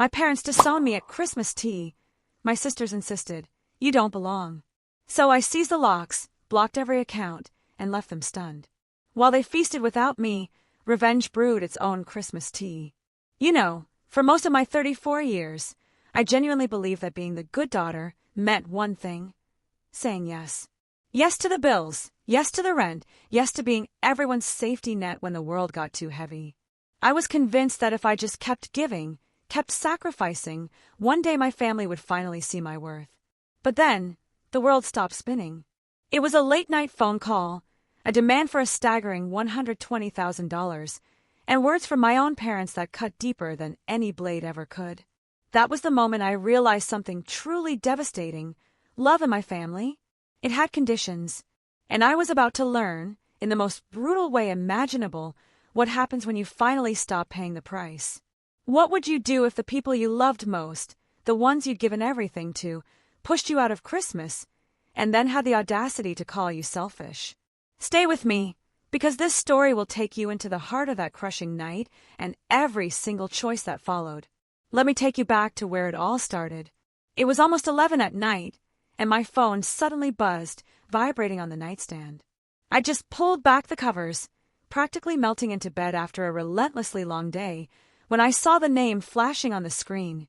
My parents disowned me at Christmas tea. My sisters insisted, "You don't belong." So I seized the locks, blocked every account, and left them stunned. While they feasted without me, revenge brewed its own Christmas tea. You know, for most of my 34 years, I genuinely believed that being the good daughter meant one thing: saying yes. Yes to the bills, yes to the rent, yes to being everyone's safety net when the world got too heavy. I was convinced that if I just kept giving, kept sacrificing, one day my family would finally see my worth. But then, the world stopped spinning. It was a late-night phone call, a demand for a staggering $120,000, and words from my own parents that cut deeper than any blade ever could. That was the moment I realized something truly devastating: love in my family. It had conditions, and I was about to learn, in the most brutal way imaginable, what happens when you finally stop paying the price. What would you do if the people you loved most, the ones you'd given everything to, pushed you out of Christmas, and then had the audacity to call you selfish? Stay with me, because this story will take you into the heart of that crushing night and every single choice that followed. Let me take you back to where it all started. It was almost 11 at night, and my phone suddenly buzzed, vibrating on the nightstand. I just pulled back the covers, practically melting into bed after a relentlessly long day, when I saw the name flashing on the screen: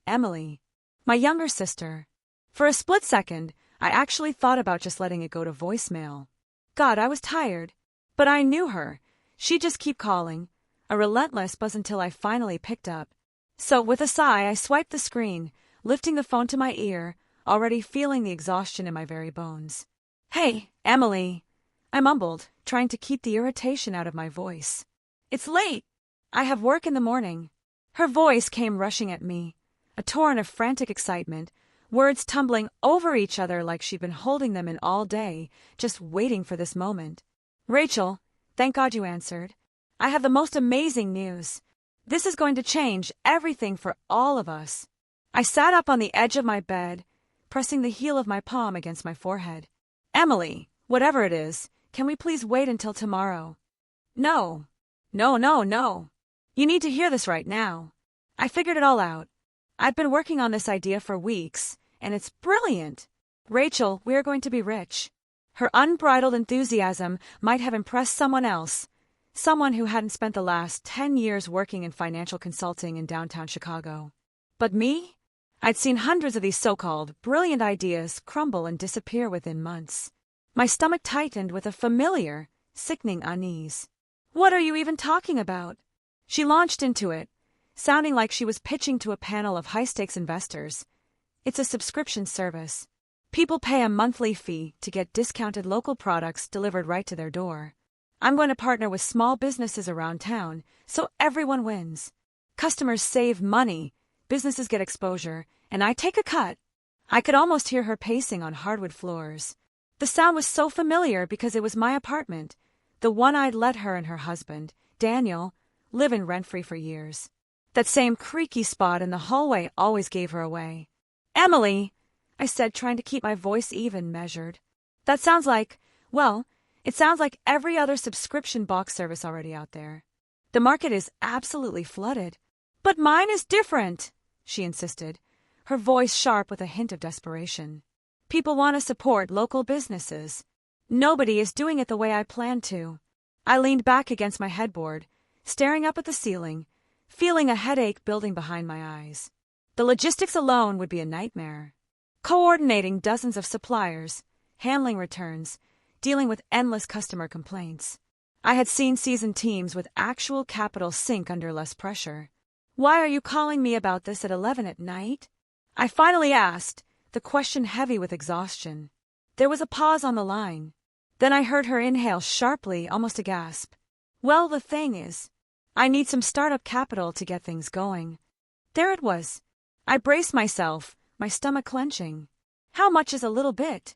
Emily, my younger sister. For a split second, I actually thought about just letting it go to voicemail. God, I was tired. But I knew her. She'd just keep calling, a relentless buzz until I finally picked up. So with a sigh, I swiped the screen, lifting the phone to my ear, already feeling the exhaustion in my very bones. "Hey, Emily," I mumbled, trying to keep the irritation out of my voice. "It's late. I have work in the morning." Her voice came rushing at me, a torrent of frantic excitement, words tumbling over each other like she'd been holding them in all day, just waiting for this moment. "Rachel, thank God you answered. I have the most amazing news. This is going to change everything for all of us." I sat up on the edge of my bed, pressing the heel of my palm against my forehead. "Emily, whatever it is, can we please wait until tomorrow?" No. No. You need to hear this right now. I figured it all out. I've been working on this idea for weeks, and it's brilliant. Rachel, we're going to be rich. Her unbridled enthusiasm might have impressed someone else, someone who hadn't spent the last 10 years working in financial consulting in downtown Chicago. But me? I'd seen hundreds of these so-called brilliant ideas crumble and disappear within months. My stomach tightened with a familiar, sickening unease. "What are you even talking about?" She launched into it, sounding like she was pitching to a panel of high-stakes investors. "It's a subscription service. People pay a monthly fee to get discounted local products delivered right to their door. I'm going to partner with small businesses around town, so everyone wins. Customers save money, businesses get exposure, and I take a cut." I could almost hear her pacing on hardwood floors. The sound was so familiar because it was my apartment, the one I'd let her and her husband, Daniel, live in rent-free for years. That same creaky spot in the hallway always gave her away. "Emily," I said, trying to keep my voice even, measured. "That sounds like, well, it sounds like every other subscription box service already out there. The market is absolutely flooded." "But mine is different," she insisted, her voice sharp with a hint of desperation. "People want to support local businesses. Nobody is doing it the way I planned to." I leaned back against my headboard, staring up at the ceiling, feeling a headache building behind my eyes. The logistics alone would be a nightmare. Coordinating dozens of suppliers, handling returns, dealing with endless customer complaints. I had seen seasoned teams with actual capital sink under less pressure. "Why are you calling me about this at 11 at night?" I finally asked, the question heavy with exhaustion. There was a pause on the line. Then I heard her inhale sharply, almost a gasp. "Well, the thing is, I need some startup capital to get things going." There it was. I braced myself, my stomach clenching. "How much is a little bit?"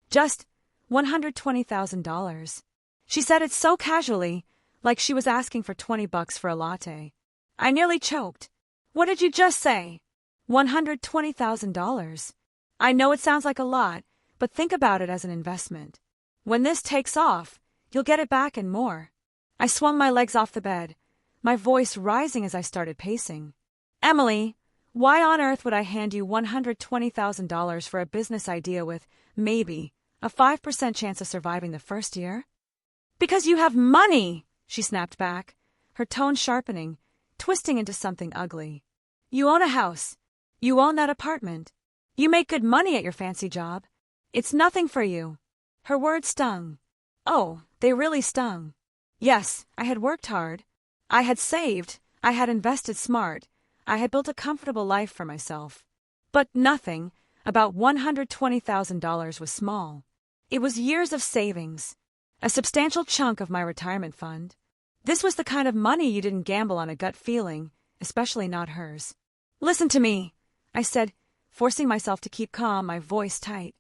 "Just $120,000. She said it so casually, like she was asking for $20 for a latte. I nearly choked. "What did you just say?" $120,000. I know it sounds like a lot, but think about it as an investment. When this takes off, you'll get it back and more. I swung my legs off the bed, my voice rising as I started pacing. "Emily, Why on earth would I hand you $120,000 for a business idea with, maybe, a 5% chance of surviving the first year? Because you have money, she snapped back, her tone sharpening, twisting into something ugly. You own a house. You own that apartment. You make good money at your fancy job. It's nothing for you. Her words stung. Oh, they really stung. Yes, I had worked hard. I had saved. I had invested smart. I had built a comfortable life for myself. But nothing, about $120,000, was small. It was years of savings. A substantial chunk of my retirement fund. This was the kind of money you didn't gamble on a gut feeling, especially not hers. Listen to me, I said, forcing myself to keep calm, my voice tight.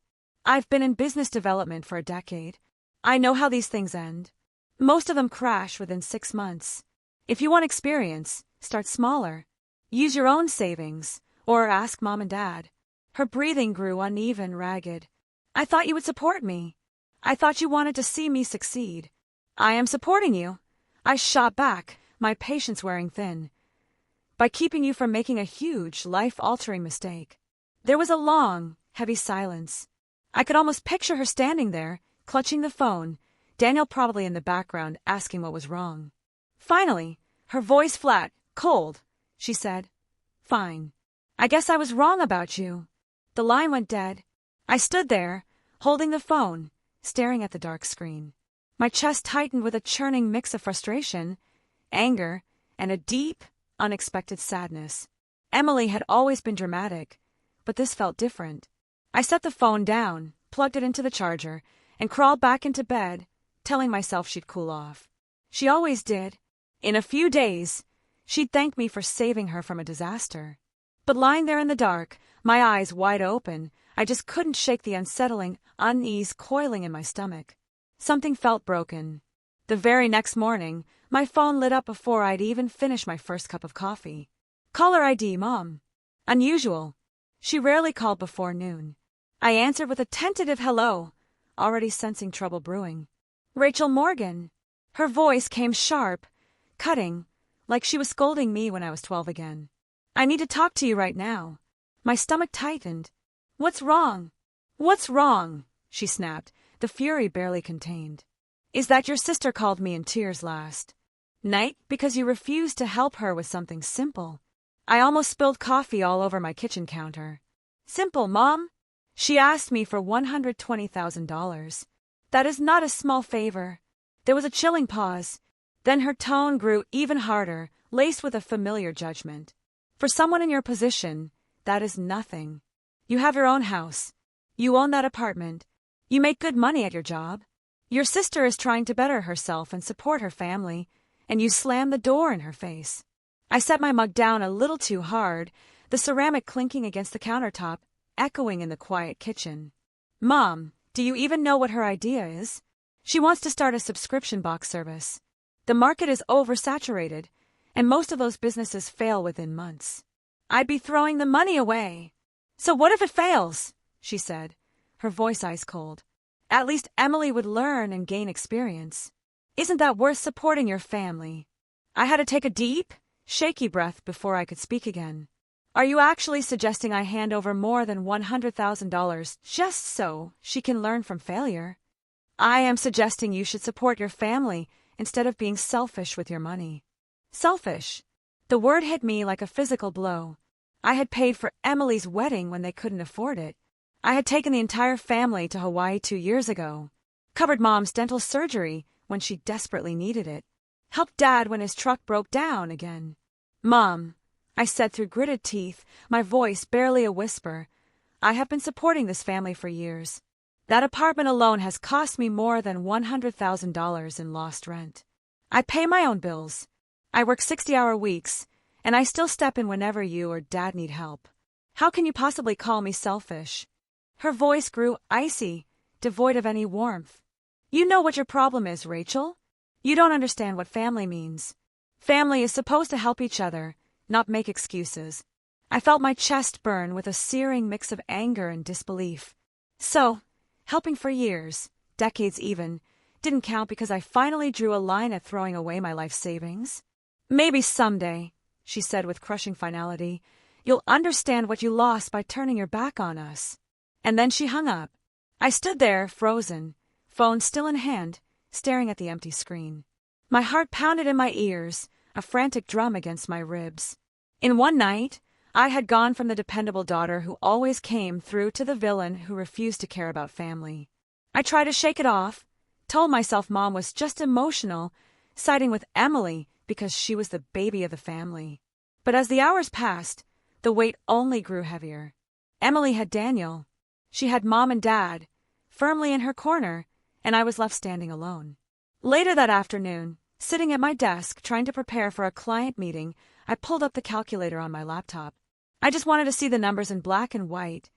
I've been in business development for a decade. I know how these things end. Most of them crash within 6 months. If you want experience, start smaller. Use your own savings, or ask Mom and Dad. Her breathing grew uneven, ragged. I thought you would support me. I thought you wanted to see me succeed. I am supporting you. I shot back, my patience wearing thin. By keeping you from making a huge, life-altering mistake. There was a long, heavy silence. I could almost picture her standing there, clutching the phone, Daniel probably in the background asking what was wrong. Finally, her voice flat, cold, she said, "Fine. I guess I was wrong about you." The line went dead. I stood there, holding the phone, staring at the dark screen. My chest tightened with a churning mix of frustration, anger, and a deep, unexpected sadness. Emily had always been dramatic, but this felt different. I set the phone down, plugged it into the charger, and crawled back into bed, telling myself she'd cool off. She always did. In a few days, she'd thank me for saving her from a disaster. But lying there in the dark, my eyes wide open, I just couldn't shake the unsettling unease coiling in my stomach. Something felt broken. The very next morning, my phone lit up before I'd even finished my first cup of coffee. Caller ID, Mom. Unusual. She rarely called before noon. I answered with a tentative hello, already sensing trouble brewing. Rachel Morgan. Her voice came sharp, cutting, like she was scolding me when I was 12 again. I need to talk to you right now. My stomach tightened. What's wrong? What's wrong? She snapped, the fury barely contained. Is that your sister called me in tears last night because you refused to help her with something simple? I almost spilled coffee all over my kitchen counter. Simple, Mom? She asked me for $120,000. That is not a small favor. There was a chilling pause. Then her tone grew even harder, laced with a familiar judgment. For someone in your position, that is nothing. You have your own house. You own that apartment. You make good money at your job. Your sister is trying to better herself and support her family, and you slam the door in her face. I set my mug down a little too hard, the ceramic clinking against the countertop, echoing in the quiet kitchen. Mom, do you even know what her idea is? She wants to start a subscription box service. The market is oversaturated, and most of those businesses fail within months. I'd be throwing the money away. So what if it fails? She said, her voice ice cold. At least Emily would learn and gain experience. Isn't that worth supporting your family? I had to take a deep, shaky breath before I could speak again. Are you actually suggesting I hand over more than $100,000 just so she can learn from failure? I am suggesting you should support your family instead of being selfish with your money. Selfish. The word hit me like a physical blow. I had paid for Emily's wedding when they couldn't afford it. I had taken the entire family to Hawaii 2 years ago. Covered Mom's dental surgery when she desperately needed it. Helped Dad when his truck broke down again. Mom, I said through gritted teeth, my voice barely a whisper, I have been supporting this family for years. That apartment alone has cost me more than $100,000 in lost rent. I pay my own bills. I work 60-hour weeks, and I still step in whenever you or Dad need help. How can you possibly call me selfish? Her voice grew icy, devoid of any warmth. You know what your problem is, Rachel. You don't understand what family means. Family is supposed to help each other, not make excuses. I felt my chest burn with a searing mix of anger and disbelief. So, helping for years, decades even, didn't count because I finally drew a line at throwing away my life savings. Maybe someday, she said with crushing finality, You'll understand what you lost by turning your back on us." And then she hung up. I stood there, frozen, phone still in hand, staring at the empty screen. My heart pounded in my ears, a frantic drum against my ribs. In one night, I had gone from the dependable daughter who always came through to the villain who refused to care about family. I tried to shake it off, told myself Mom was just emotional, siding with Emily because she was the baby of the family. But as the hours passed, the weight only grew heavier. Emily had Daniel. She had Mom and Dad, firmly in her corner, and I was left standing alone. Later that afternoon, sitting at my desk trying to prepare for a client meeting, I pulled up the calculator on my laptop. I just wanted to see the numbers in black and white,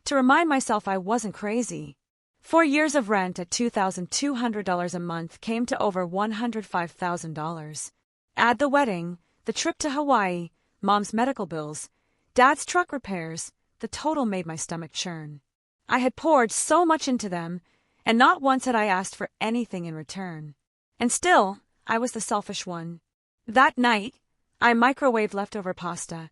to remind myself I wasn't crazy. 4 years of rent at $2,200 a month came to over $105,000. Add the wedding, the trip to Hawaii, Mom's medical bills, Dad's truck repairs, the total made my stomach churn. I had poured so much into them, and not once had I asked for anything in return. And still, I was the selfish one. That night, I microwaved leftover pasta,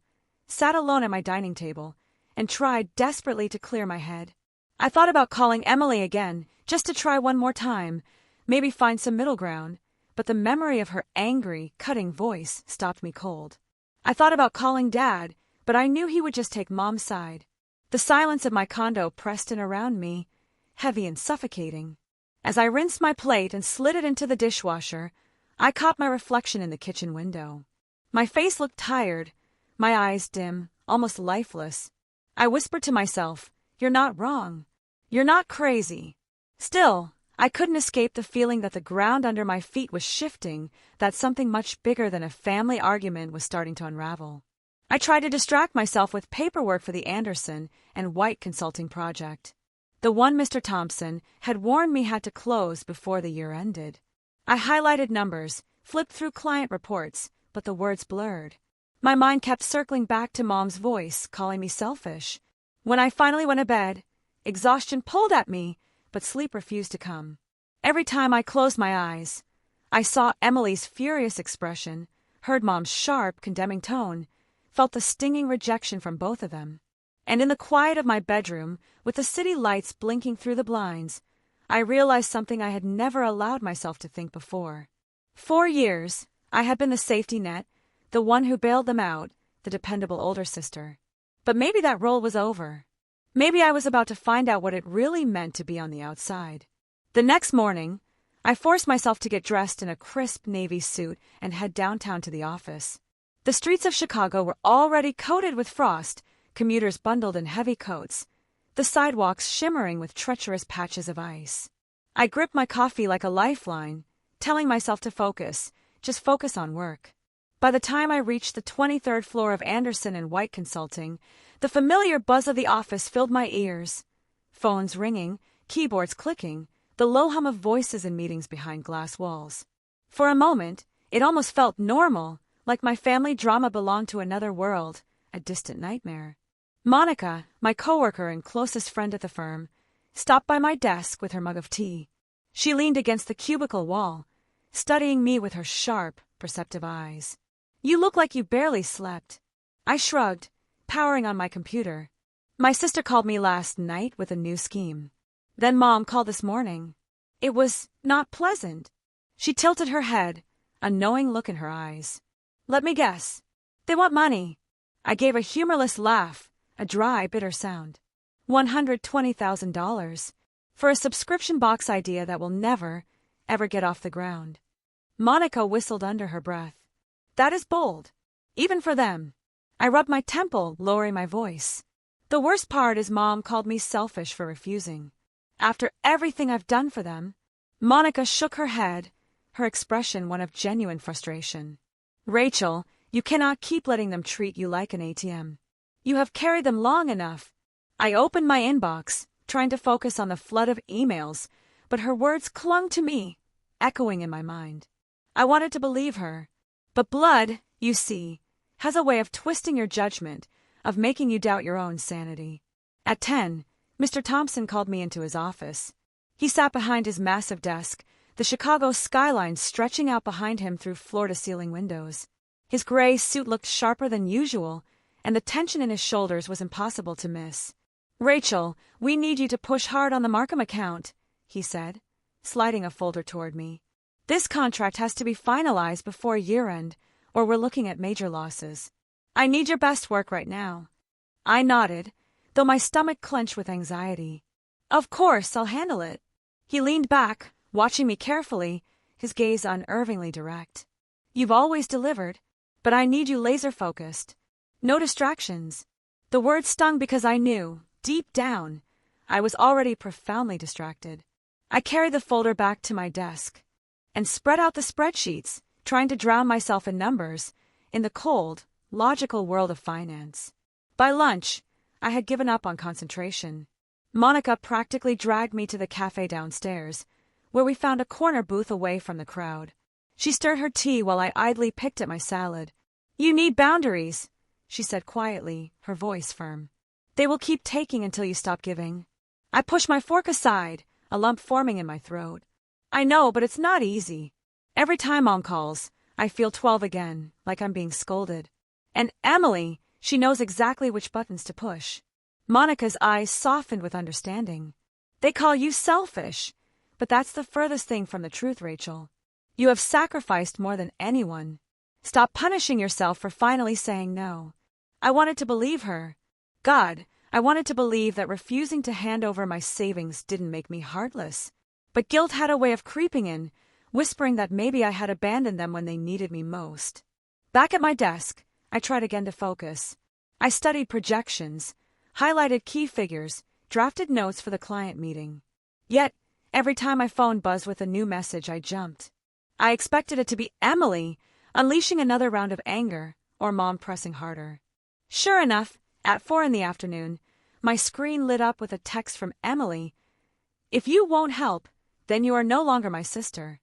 sat alone at my dining table, and tried desperately to clear my head. I thought about calling Emily again, just to try one more time, maybe find some middle ground, but the memory of her angry, cutting voice stopped me cold. I thought about calling Dad, but I knew he would just take Mom's side. The silence of my condo pressed in around me, heavy and suffocating. As I rinsed my plate and slid it into the dishwasher, I caught my reflection in the kitchen window. My face looked tired, my eyes dim, almost lifeless. I whispered to myself, "You're not wrong. You're not crazy." Still, I couldn't escape the feeling that the ground under my feet was shifting, that something much bigger than a family argument was starting to unravel. I tried to distract myself with paperwork for the Anderson and White consulting project. The one Mr. Thompson had warned me had to close before the year ended. I highlighted numbers, flipped through client reports, but the words blurred. My mind kept circling back to Mom's voice, calling me selfish. When I finally went to bed, exhaustion pulled at me, but sleep refused to come. Every time I closed my eyes, I saw Emily's furious expression, heard Mom's sharp, condemning tone, felt the stinging rejection from both of them. And in the quiet of my bedroom, with the city lights blinking through the blinds, I realized something I had never allowed myself to think before. 4 years, I had been the safety net, the one who bailed them out, the dependable older sister. But maybe that role was over. Maybe I was about to find out what it really meant to be on the outside. The next morning, I forced myself to get dressed in a crisp navy suit and head downtown to the office. The streets of Chicago were already coated with frost, commuters bundled in heavy coats, the sidewalks shimmering with treacherous patches of ice. I gripped my coffee like a lifeline, telling myself to focus, just focus on work. By the time I reached the 23rd floor of Anderson and White Consulting, the familiar buzz of the office filled my ears. Phones ringing, keyboards clicking, the low hum of voices in meetings behind glass walls. For a moment, it almost felt normal, like my family drama belonged to another world, a distant nightmare. Monica, my coworker and closest friend at the firm, stopped by my desk with her mug of tea. She leaned against the cubicle wall, studying me with her sharp, perceptive eyes. "You look like you barely slept." I shrugged, powering on my computer. "My sister called me last night with a new scheme. Then Mom called this morning. It was not pleasant." She tilted her head, a knowing look in her eyes. "Let me guess. They want money." I gave a humorless laugh, a dry, bitter sound. $120,000 for a subscription box idea that will never, ever get off the ground. Monica whistled under her breath. "That is bold, even for them." I rubbed my temple, lowering my voice. "The worst part is Mom called me selfish for refusing. After everything I've done for them." Monica shook her head, her expression one of genuine frustration. "Rachel, you cannot keep letting them treat you like an ATM. You have carried them long enough." I opened my inbox, trying to focus on the flood of emails, but her words clung to me, echoing in my mind. I wanted to believe her. But blood, you see, has a way of twisting your judgment, of making you doubt your own sanity. At 10, Mr. Thompson called me into his office. He sat behind his massive desk, the Chicago skyline stretching out behind him through floor-to-ceiling windows. His gray suit looked sharper than usual, and the tension in his shoulders was impossible to miss. "Rachel, we need you to push hard on the Markham account," he said, sliding a folder toward me. "This contract has to be finalized before year-end, or we're looking at major losses. I need your best work right now." I nodded, though my stomach clenched with anxiety. "Of course, I'll handle it." He leaned back, watching me carefully, his gaze unnervingly direct. "You've always delivered, but I need you laser-focused. No distractions." The words stung because I knew, deep down, I was already profoundly distracted. I carried the folder back to my desk and spread out the spreadsheets, trying to drown myself in numbers, in the cold, logical world of finance. By lunch, I had given up on concentration. Monica practically dragged me to the cafe downstairs, where we found a corner booth away from the crowd. She stirred her tea while I idly picked at my salad. "You need boundaries," she said quietly, her voice firm. "They will keep taking until you stop giving." I pushed my fork aside, a lump forming in my throat. "I know, but it's not easy. Every time Mom calls, I feel 12 again, like I'm being scolded. And Emily, she knows exactly which buttons to push." Monica's eyes softened with understanding. "They call you selfish, but that's the furthest thing from the truth, Rachel. You have sacrificed more than anyone. Stop punishing yourself for finally saying no." I wanted to believe her. God, I wanted to believe that refusing to hand over my savings didn't make me heartless. But guilt had a way of creeping in, whispering that maybe I had abandoned them when they needed me most. Back at my desk, I tried again to focus. I studied projections, highlighted key figures, drafted notes for the client meeting. Yet, every time my phone buzzed with a new message, I jumped. I expected it to be Emily, unleashing another round of anger, or Mom pressing harder. Sure enough, at 4 p.m, my screen lit up with a text from Emily. "If you won't help, then you are no longer my sister."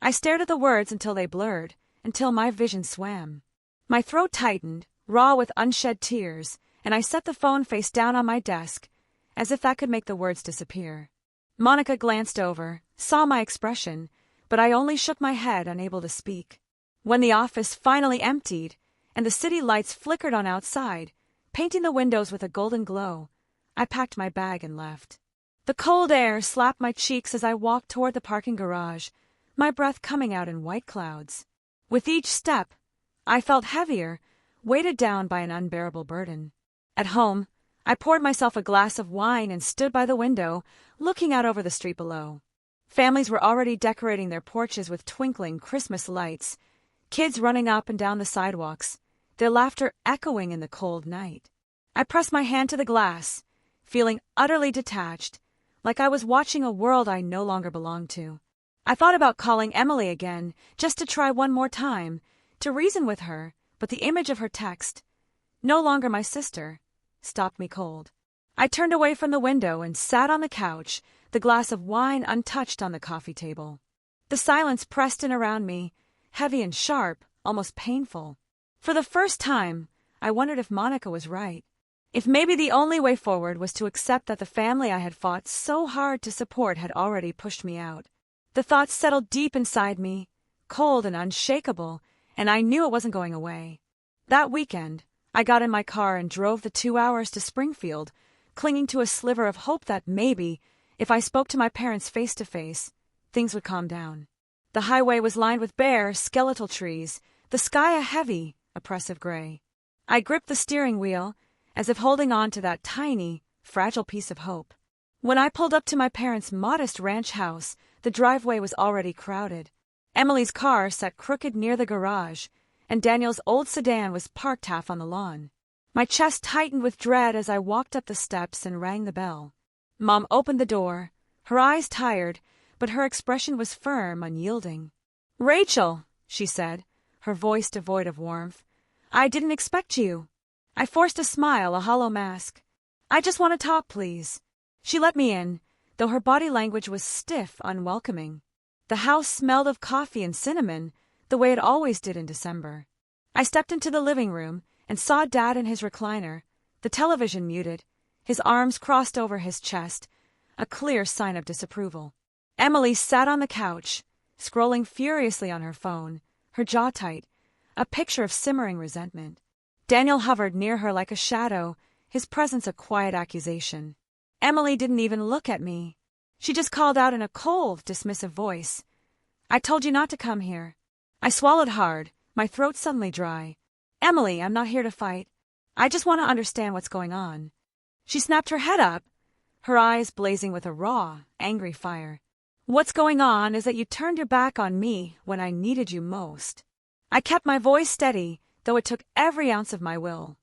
I stared at the words until they blurred, until my vision swam. My throat tightened, raw with unshed tears, and I set the phone face down on my desk, as if that could make the words disappear. Monica glanced over, saw my expression, but I only shook my head, unable to speak. When the office finally emptied, and the city lights flickered on outside, painting the windows with a golden glow, I packed my bag and left. The cold air slapped my cheeks as I walked toward the parking garage, my breath coming out in white clouds. With each step, I felt heavier, weighted down by an unbearable burden. At home, I poured myself a glass of wine and stood by the window, looking out over the street below. Families were already decorating their porches with twinkling Christmas lights, kids running up and down the sidewalks, their laughter echoing in the cold night. I pressed my hand to the glass, feeling utterly detached, like I was watching a world I no longer belonged to. I thought about calling Emily again, just to try one more time, to reason with her, but the image of her text, "No longer my sister," stopped me cold. I turned away from the window and sat on the couch, the glass of wine untouched on the coffee table. The silence pressed in around me, heavy and sharp, almost painful. For the first time, I wondered if Monica was right. If maybe the only way forward was to accept that the family I had fought so hard to support had already pushed me out. The thoughts settled deep inside me, cold and unshakable, and I knew it wasn't going away. That weekend, I got in my car and drove the 2 hours to Springfield, clinging to a sliver of hope that maybe, if I spoke to my parents face to face, things would calm down. The highway was lined with bare, skeletal trees, the sky a heavy, oppressive gray. I gripped the steering wheel, as if holding on to that tiny, fragile piece of hope. When I pulled up to my parents' modest ranch house, the driveway was already crowded. Emily's car sat crooked near the garage, and Daniel's old sedan was parked half on the lawn. My chest tightened with dread as I walked up the steps and rang the bell. Mom opened the door, her eyes tired, but her expression was firm, unyielding. "Rachel," she said, her voice devoid of warmth, "I didn't expect you." I forced a smile, a hollow mask. "I just want to talk, please." She let me in, though her body language was stiff, unwelcoming. The house smelled of coffee and cinnamon, the way it always did in December. I stepped into the living room and saw Dad in his recliner, the television muted, his arms crossed over his chest, a clear sign of disapproval. Emily sat on the couch, scrolling furiously on her phone, her jaw tight, a picture of simmering resentment. Daniel hovered near her like a shadow, his presence a quiet accusation. Emily didn't even look at me. She just called out in a cold, dismissive voice, "I told you not to come here." I swallowed hard, my throat suddenly dry. "Emily, I'm not here to fight. I just want to understand what's going on." She snapped her head up, her eyes blazing with a raw, angry fire. "What's going on is that you turned your back on me when I needed you most." I kept my voice steady, though it took every ounce of my will.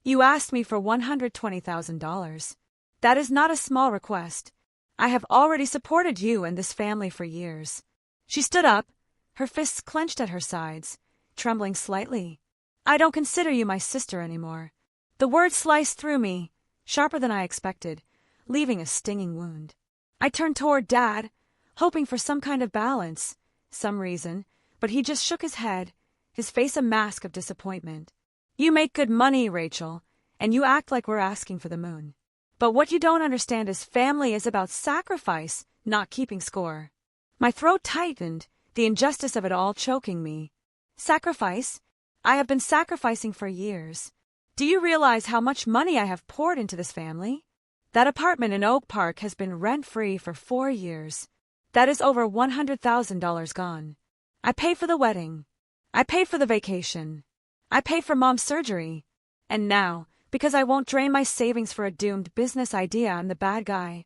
"You asked me for $120,000. That is not a small request. I have already supported you and this family for years." She stood up, her fists clenched at her sides, trembling slightly. "I don't consider you my sister anymore." The word sliced through me, sharper than I expected, leaving a stinging wound. I turned toward Dad, hoping for some kind of balance, some reason, but he just shook his head, his face a mask of disappointment. "You make good money, Rachel, and you act like we're asking for the moon. But what you don't understand is family is about sacrifice, not keeping score." My throat tightened, the injustice of it all choking me. Sacrifice? I have been sacrificing for years. Do you realize how much money I have poured into this family? That apartment in Oak Park has been rent-free for 4 years. That is over $100,000 gone. I paid for the wedding. I paid for the vacation. I paid for Mom's surgery. And now, because I won't drain my savings for a doomed business idea, I'm the bad guy.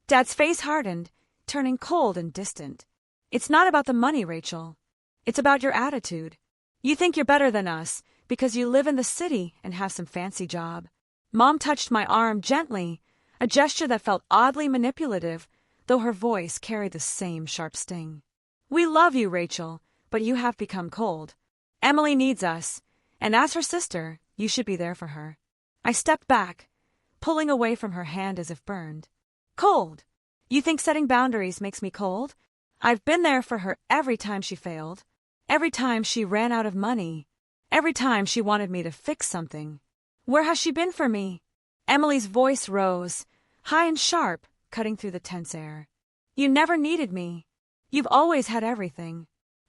Dad's face hardened, turning cold and distant. "It's not about the money, Rachel. It's about your attitude. You think you're better than us because you live in the city and have some fancy job." Mom touched my arm gently, a gesture that felt oddly manipulative, though her voice carried the same sharp sting. "We love you, Rachel, but you have become cold. Emily needs us, and as her sister, you should be there for her." I stepped back, pulling away from her hand as if burned. "Cold? You think setting boundaries makes me cold? I've been there for her every time she failed, every time she ran out of money, every time she wanted me to fix something. Where has she been for me?" Emily's voice rose, high and sharp, cutting through the tense air. "You never needed me. You've always had everything."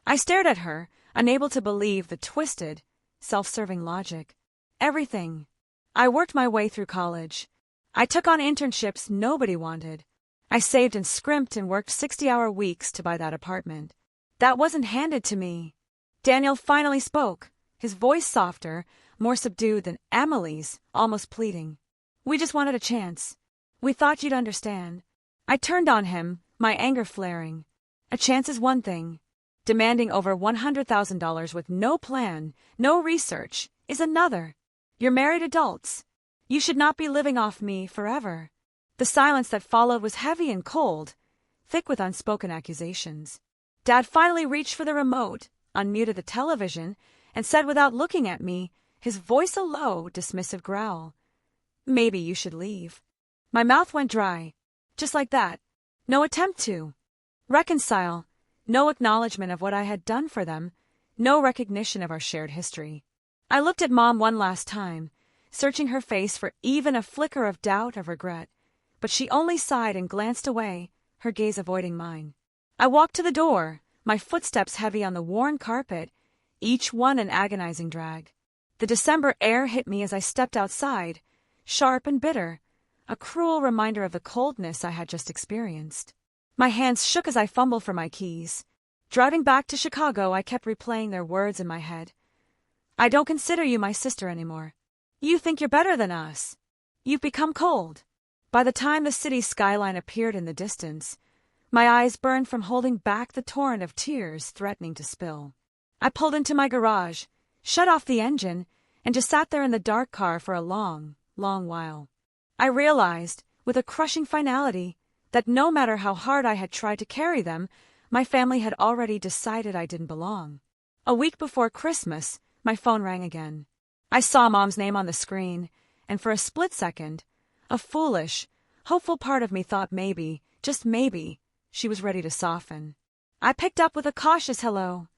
I stared at her, unable to believe the twisted, self-serving logic. "Everything. I worked my way through college. I took on internships nobody wanted. I saved and scrimped and worked 60-hour weeks to buy that apartment. That wasn't handed to me." Daniel finally spoke, his voice softer, more subdued than Emily's, almost pleading. "We just wanted a chance. We thought you'd understand." I turned on him, my anger flaring. A chance is one thing. Demanding over $100,000 with no plan, no research, is another. You're married adults. You should not be living off me forever. The silence that followed was heavy and cold, thick with unspoken accusations. Dad finally reached for the remote, unmuted the television, and said without looking at me, his voice a low, dismissive growl, "Maybe you should leave." My mouth went dry. Just like that. No attempt to reconcile, no acknowledgement of what I had done for them, no recognition of our shared history. I looked at Mom one last time, searching her face for even a flicker of doubt or regret, but she only sighed and glanced away, her gaze avoiding mine. I walked to the door, my footsteps heavy on the worn carpet, each one an agonizing drag. The December air hit me as I stepped outside, sharp and bitter, a cruel reminder of the coldness I had just experienced. My hands shook as I fumbled for my keys. Driving back to Chicago, I kept replaying their words in my head. "I don't consider you my sister anymore. You think you're better than us. You've become cold." By the time the city skyline appeared in the distance, my eyes burned from holding back the torrent of tears threatening to spill. I pulled into my garage, shut off the engine, and just sat there in the dark car for a long, long while. I realized, with a crushing finality, that no matter how hard I had tried to carry them, my family had already decided I didn't belong. A week before Christmas, my phone rang again. I saw Mom's name on the screen, and for a split second, a foolish, hopeful part of me thought maybe, just maybe, she was ready to soften. I picked up with a cautious hello.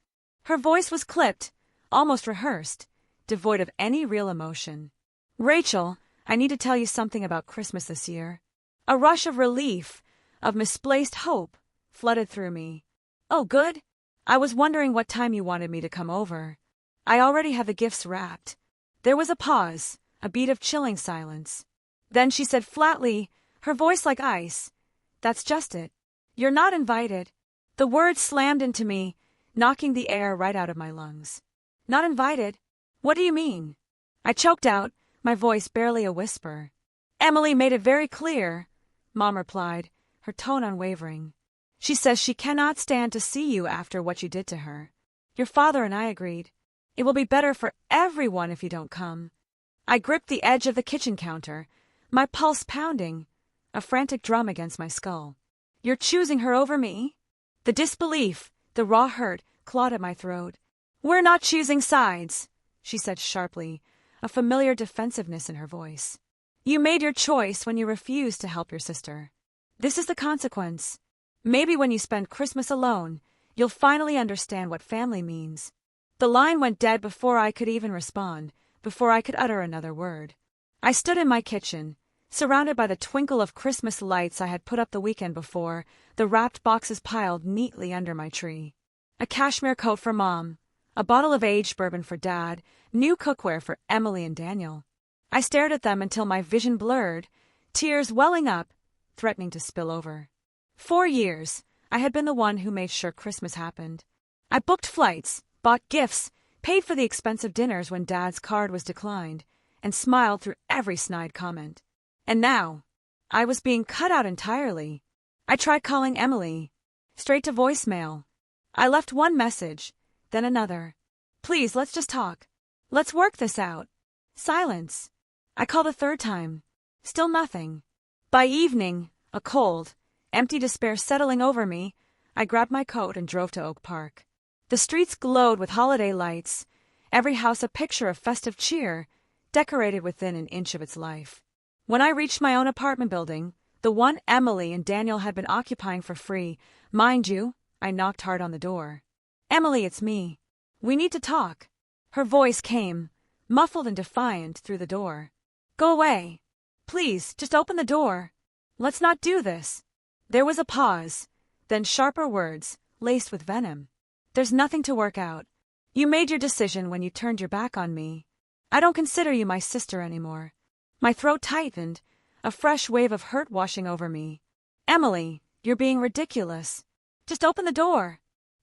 Her voice was clipped, almost rehearsed, devoid of any real emotion. "Rachel, I need to tell you something about Christmas this year." A rush of relief, of misplaced hope, flooded through me. "Oh, good. I was wondering what time you wanted me to come over. I already have the gifts wrapped. There was a pause, a beat of chilling silence. Then she said flatly, her voice like ice, "That's just it. You're not invited." The words slammed into me, knocking the air right out of my lungs. Not invited? What do you mean? I choked out, my voice barely a whisper. Emily made it very clear, Mom replied, her tone unwavering. She says she cannot stand to see you after what you did to her. Your father and I agreed. It will be better for everyone if you don't come. I gripped the edge of the kitchen counter, my pulse pounding, a frantic drum against my skull. You're choosing her over me? The disbelief, the raw hurt, clawed at my throat. We're not choosing sides, she said sharply, a familiar defensiveness in her voice. You made your choice when you refused to help your sister. This is the consequence. Maybe when you spend Christmas alone, you'll finally understand what family means. The line went dead before I could even respond, before I could utter another word. I stood in my kitchen, surrounded by the twinkle of Christmas lights I had put up the weekend before, the wrapped boxes piled neatly under my tree. A cashmere coat for Mom, a bottle of aged bourbon for Dad, new cookware for Emily and Daniel. I stared at them until my vision blurred, tears welling up, threatening to spill over. 4 years, I had been the one who made sure Christmas happened. I booked flights, bought gifts, paid for the expensive dinners when Dad's card was declined, and smiled through every snide comment. And now, I was being cut out entirely. I tried calling Emily, straight to voicemail. I left one message, then another. Please, let's just talk. Let's work this out. Silence. I called a third time. Still nothing. By evening, a cold, empty despair settling over me, I grabbed my coat and drove to Oak Park. The streets glowed with holiday lights, every house a picture of festive cheer, decorated within an inch of its life. When I reached my own apartment building, the one Emily and Daniel had been occupying for free, mind you, I knocked hard on the door. Emily, it's me. We need to talk. Her voice came, muffled and defiant, through the door. Go away. Please, just open the door. Let's not do this. There was a pause, then sharper words, laced with venom. There's nothing to work out. You made your decision when you turned your back on me. I don't consider you my sister anymore. My throat tightened, a fresh wave of hurt washing over me. Emily, you're being ridiculous. Just open the door.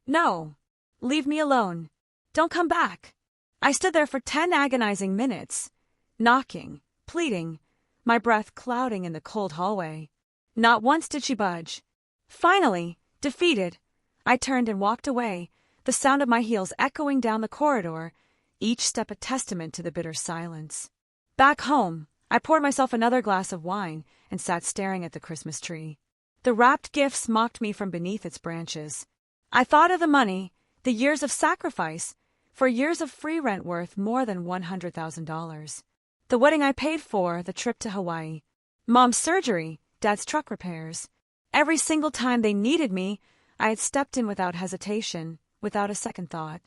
No. Leave me alone. Don't come back. I stood there for 10 agonizing minutes, knocking, pleading, my breath clouding in the cold hallway. Not once did she budge. Finally, defeated, I turned and walked away, the sound of my heels echoing down the corridor, each step a testament to the bitter silence. Back home, I poured myself another glass of wine and sat staring at the Christmas tree. The wrapped gifts mocked me from beneath its branches. I thought of the money, the years of sacrifice, for years of free rent worth more than $100,000. The wedding I paid for, the trip to Hawaii. Mom's surgery, Dad's truck repairs. Every single time they needed me, I had stepped in without hesitation, without a second thought.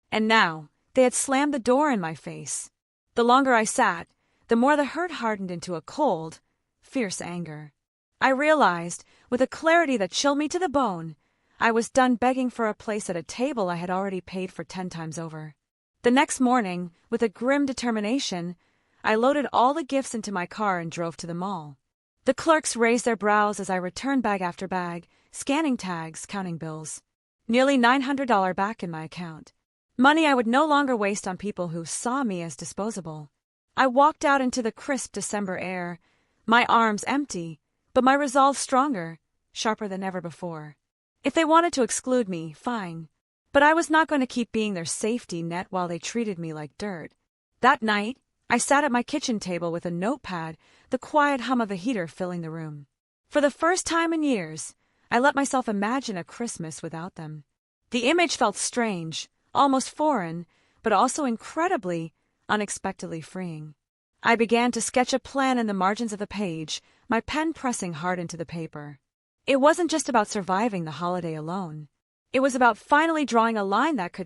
And now, they had slammed the door in my face. The longer I sat, the more the hurt hardened into a cold, fierce anger. I realized, with a clarity that chilled me to the bone, I was done begging for a place at a table I had already paid for 10 times over. The next morning, with a grim determination, I loaded all the gifts into my car and drove to the mall. The clerks raised their brows as I returned bag after bag, scanning tags, counting bills. Nearly $900 back in my account. Money I would no longer waste on people who saw me as disposable. I walked out into the crisp December air, my arms empty, but my resolve stronger, sharper than ever before. If they wanted to exclude me, fine. But I was not going to keep being their safety net while they treated me like dirt. That night, I sat at my kitchen table with a notepad, the quiet hum of the heater filling the room. For the first time in years, I let myself imagine a Christmas without them. The image felt strange, almost foreign, but also incredibly, unexpectedly freeing. I began to sketch a plan in the margins of the page, my pen pressing hard into the paper. It wasn't just about surviving the holiday alone. It was about finally drawing a line that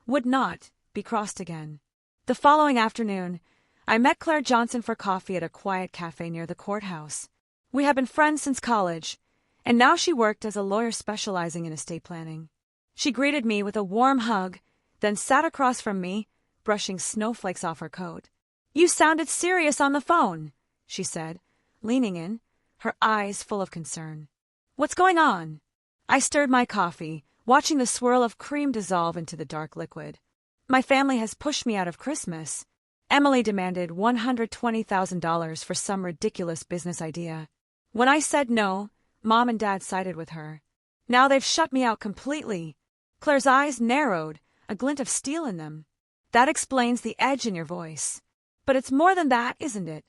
would not, be crossed again. The following afternoon, I met Claire Johnson for coffee at a quiet cafe near the courthouse. We had been friends since college, and now she worked as a lawyer specializing in estate planning. She greeted me with a warm hug, then sat across from me, brushing snowflakes off her coat. "You sounded serious on the phone," she said, leaning in, her eyes full of concern. "What's going on?" I stirred my coffee, watching the swirl of cream dissolve into the dark liquid. "My family has pushed me out of Christmas." Emily demanded $120,000 for some ridiculous business idea. When I said no, Mom and Dad sided with her. "Now they've shut me out completely." Claire's eyes narrowed, a glint of steel in them. "That explains the edge in your voice. But it's more than that, isn't it?"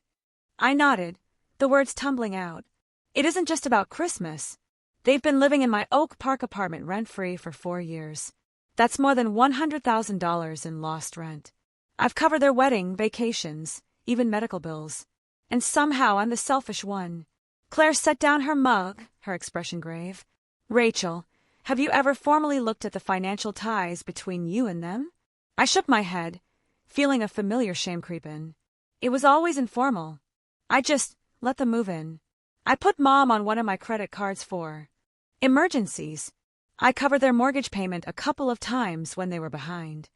I nodded, the words tumbling out. "It isn't just about Christmas. They've been living in my Oak Park apartment rent-free for 4 years. That's more than $100,000 in lost rent. I've covered their wedding, vacations, even medical bills. And somehow I'm the selfish one." Claire set down her mug, her expression grave. "Rachel, have you ever formally looked at the financial ties between you and them?" I shook my head, feeling a familiar shame creep in. It was always informal. I just let them move in. I put Mom on one of my credit cards for emergencies. I covered their mortgage payment a couple of times when they were behind.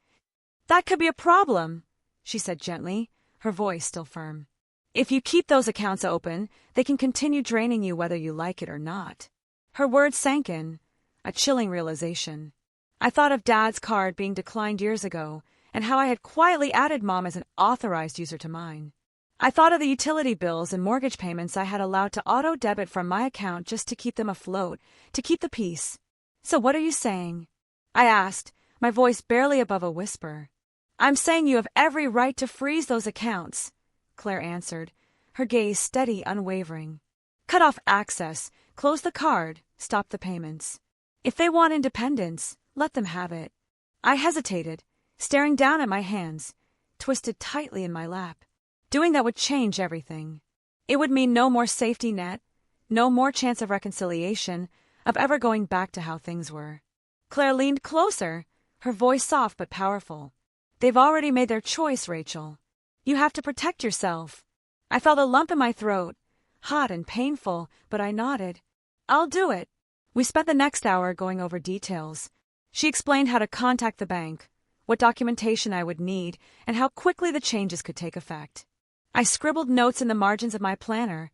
"That could be a problem," she said gently, her voice still firm. "If you keep those accounts open, they can continue draining you whether you like it or not." Her words sank in, a chilling realization. I thought of Dad's card being declined years ago, and how I had quietly added Mom as an authorized user to mine. I thought of the utility bills and mortgage payments I had allowed to auto-debit from my account just to keep them afloat, to keep the peace. "So what are you saying?" I asked, my voice barely above a whisper. "I'm saying you have every right to freeze those accounts," Claire answered, her gaze steady, unwavering. "Cut off access, close the card, stop the payments. If they want independence, let them have it." I hesitated, staring down at my hands, twisted tightly in my lap. Doing that would change everything. It would mean no more safety net, no more chance of reconciliation, of ever going back to how things were. Claire leaned closer, her voice soft but powerful. "They've already made their choice, Rachel. You have to protect yourself." I felt a lump in my throat, hot and painful, but I nodded. "I'll do it." We spent the next hour going over details. She explained how to contact the bank, what documentation I would need, and how quickly the changes could take effect. I scribbled notes in the margins of my planner,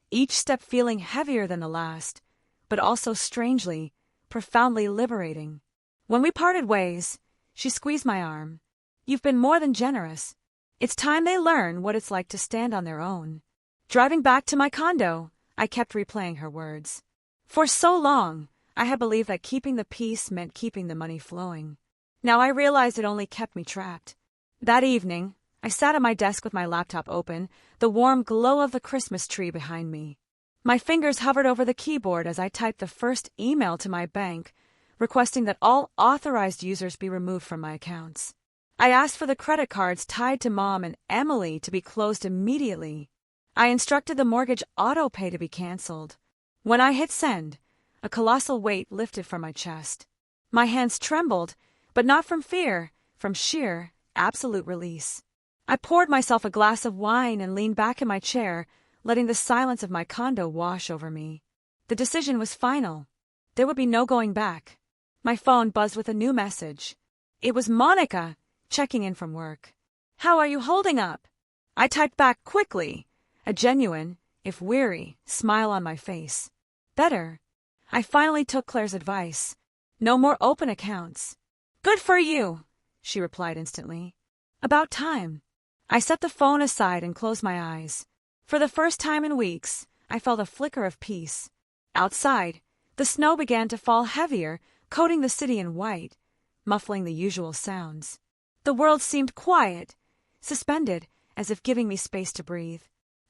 each step feeling heavier than the last, but also strangely, profoundly liberating. When we parted ways, she squeezed my arm. "You've been more than generous. It's time they learn what it's like to stand on their own." Driving back to my condo, I kept replaying her words. For so long, I had believed that keeping the peace meant keeping the money flowing. Now I realized it only kept me trapped. That evening, I sat at my desk with my laptop open, the warm glow of the Christmas tree behind me. My fingers hovered over the keyboard as I typed the first email to my bank, requesting that all authorized users be removed from my accounts. I asked for the credit cards tied to Mom and Emily to be closed immediately. I instructed the mortgage auto-pay to be canceled. When I hit send, a colossal weight lifted from my chest. My hands trembled, but not from fear, from sheer, absolute release. I poured myself a glass of wine and leaned back in my chair, letting the silence of my condo wash over me. The decision was final. There would be no going back. My phone buzzed with a new message. It was Monica, checking in from work. "How are you holding up?" I typed back quickly, a genuine, if weary, smile on my face. "Better." I finally took Claire's advice. "No more open accounts." "Good for you," she replied instantly. "About time." I set the phone aside and closed my eyes. For the first time in weeks, I felt a flicker of peace. Outside, the snow began to fall heavier, coating the city in white, muffling the usual sounds. The world seemed quiet, suspended, as if giving me space to breathe.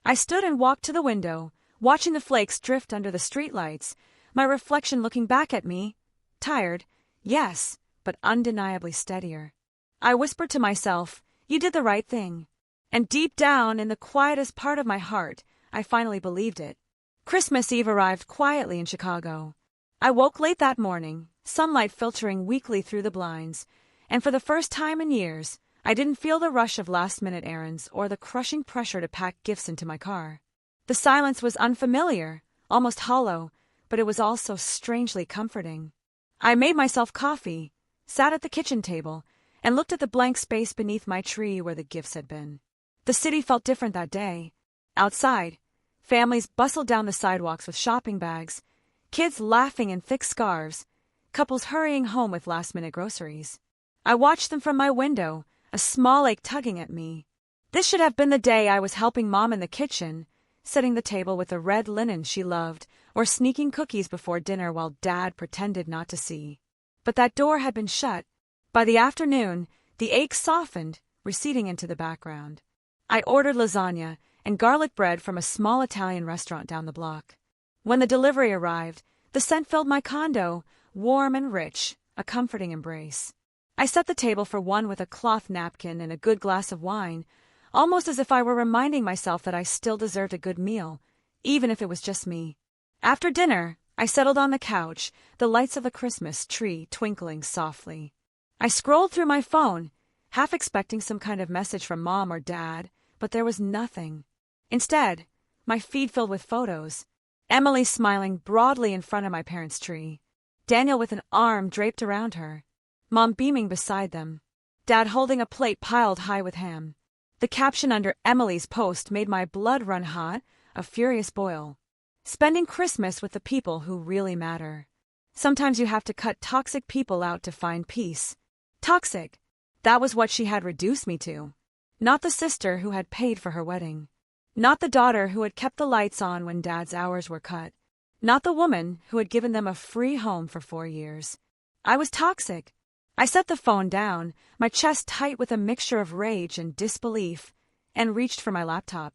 I stood and walked to the window, watching the flakes drift under the streetlights, my reflection looking back at me, tired, yes, but undeniably steadier. I whispered to myself, "You did the right thing." And deep down, in the quietest part of my heart, I finally believed it. Christmas Eve arrived quietly in Chicago. I woke late that morning, sunlight filtering weakly through the blinds, and for the first time in years, I didn't feel the rush of last-minute errands or the crushing pressure to pack gifts into my car. The silence was unfamiliar, almost hollow, but it was also strangely comforting. I made myself coffee, sat at the kitchen table, and looked at the blank space beneath my tree where the gifts had been. The city felt different that day. Outside, families bustled down the sidewalks with shopping bags, kids laughing in thick scarves, couples hurrying home with last-minute groceries. I watched them from my window, a small ache tugging at me. This should have been the day I was helping Mom in the kitchen, setting the table with the red linen she loved, or sneaking cookies before dinner while Dad pretended not to see. But that door had been shut. By the afternoon, the ache softened, receding into the background. I ordered lasagna and garlic bread from a small Italian restaurant down the block. When the delivery arrived, the scent filled my condo, warm and rich, a comforting embrace. I set the table for one with a cloth napkin and a good glass of wine, almost as if I were reminding myself that I still deserved a good meal, even if it was just me. After dinner, I settled on the couch, the lights of the Christmas tree twinkling softly. I scrolled through my phone, half expecting some kind of message from Mom or Dad, but there was nothing. Instead, my feed filled with photos. Emily smiling broadly in front of my parents' tree. Daniel with an arm draped around her. Mom beaming beside them. Dad holding a plate piled high with ham. The caption under Emily's post made my blood run hot, a furious boil. Spending Christmas with the people who really matter. Sometimes you have to cut toxic people out to find peace. Toxic. That was what she had reduced me to. Not the sister who had paid for her wedding. Not the daughter who had kept the lights on when Dad's hours were cut. Not the woman who had given them a free home for 4 years. I was toxic. I set the phone down, my chest tight with a mixture of rage and disbelief, and reached for my laptop.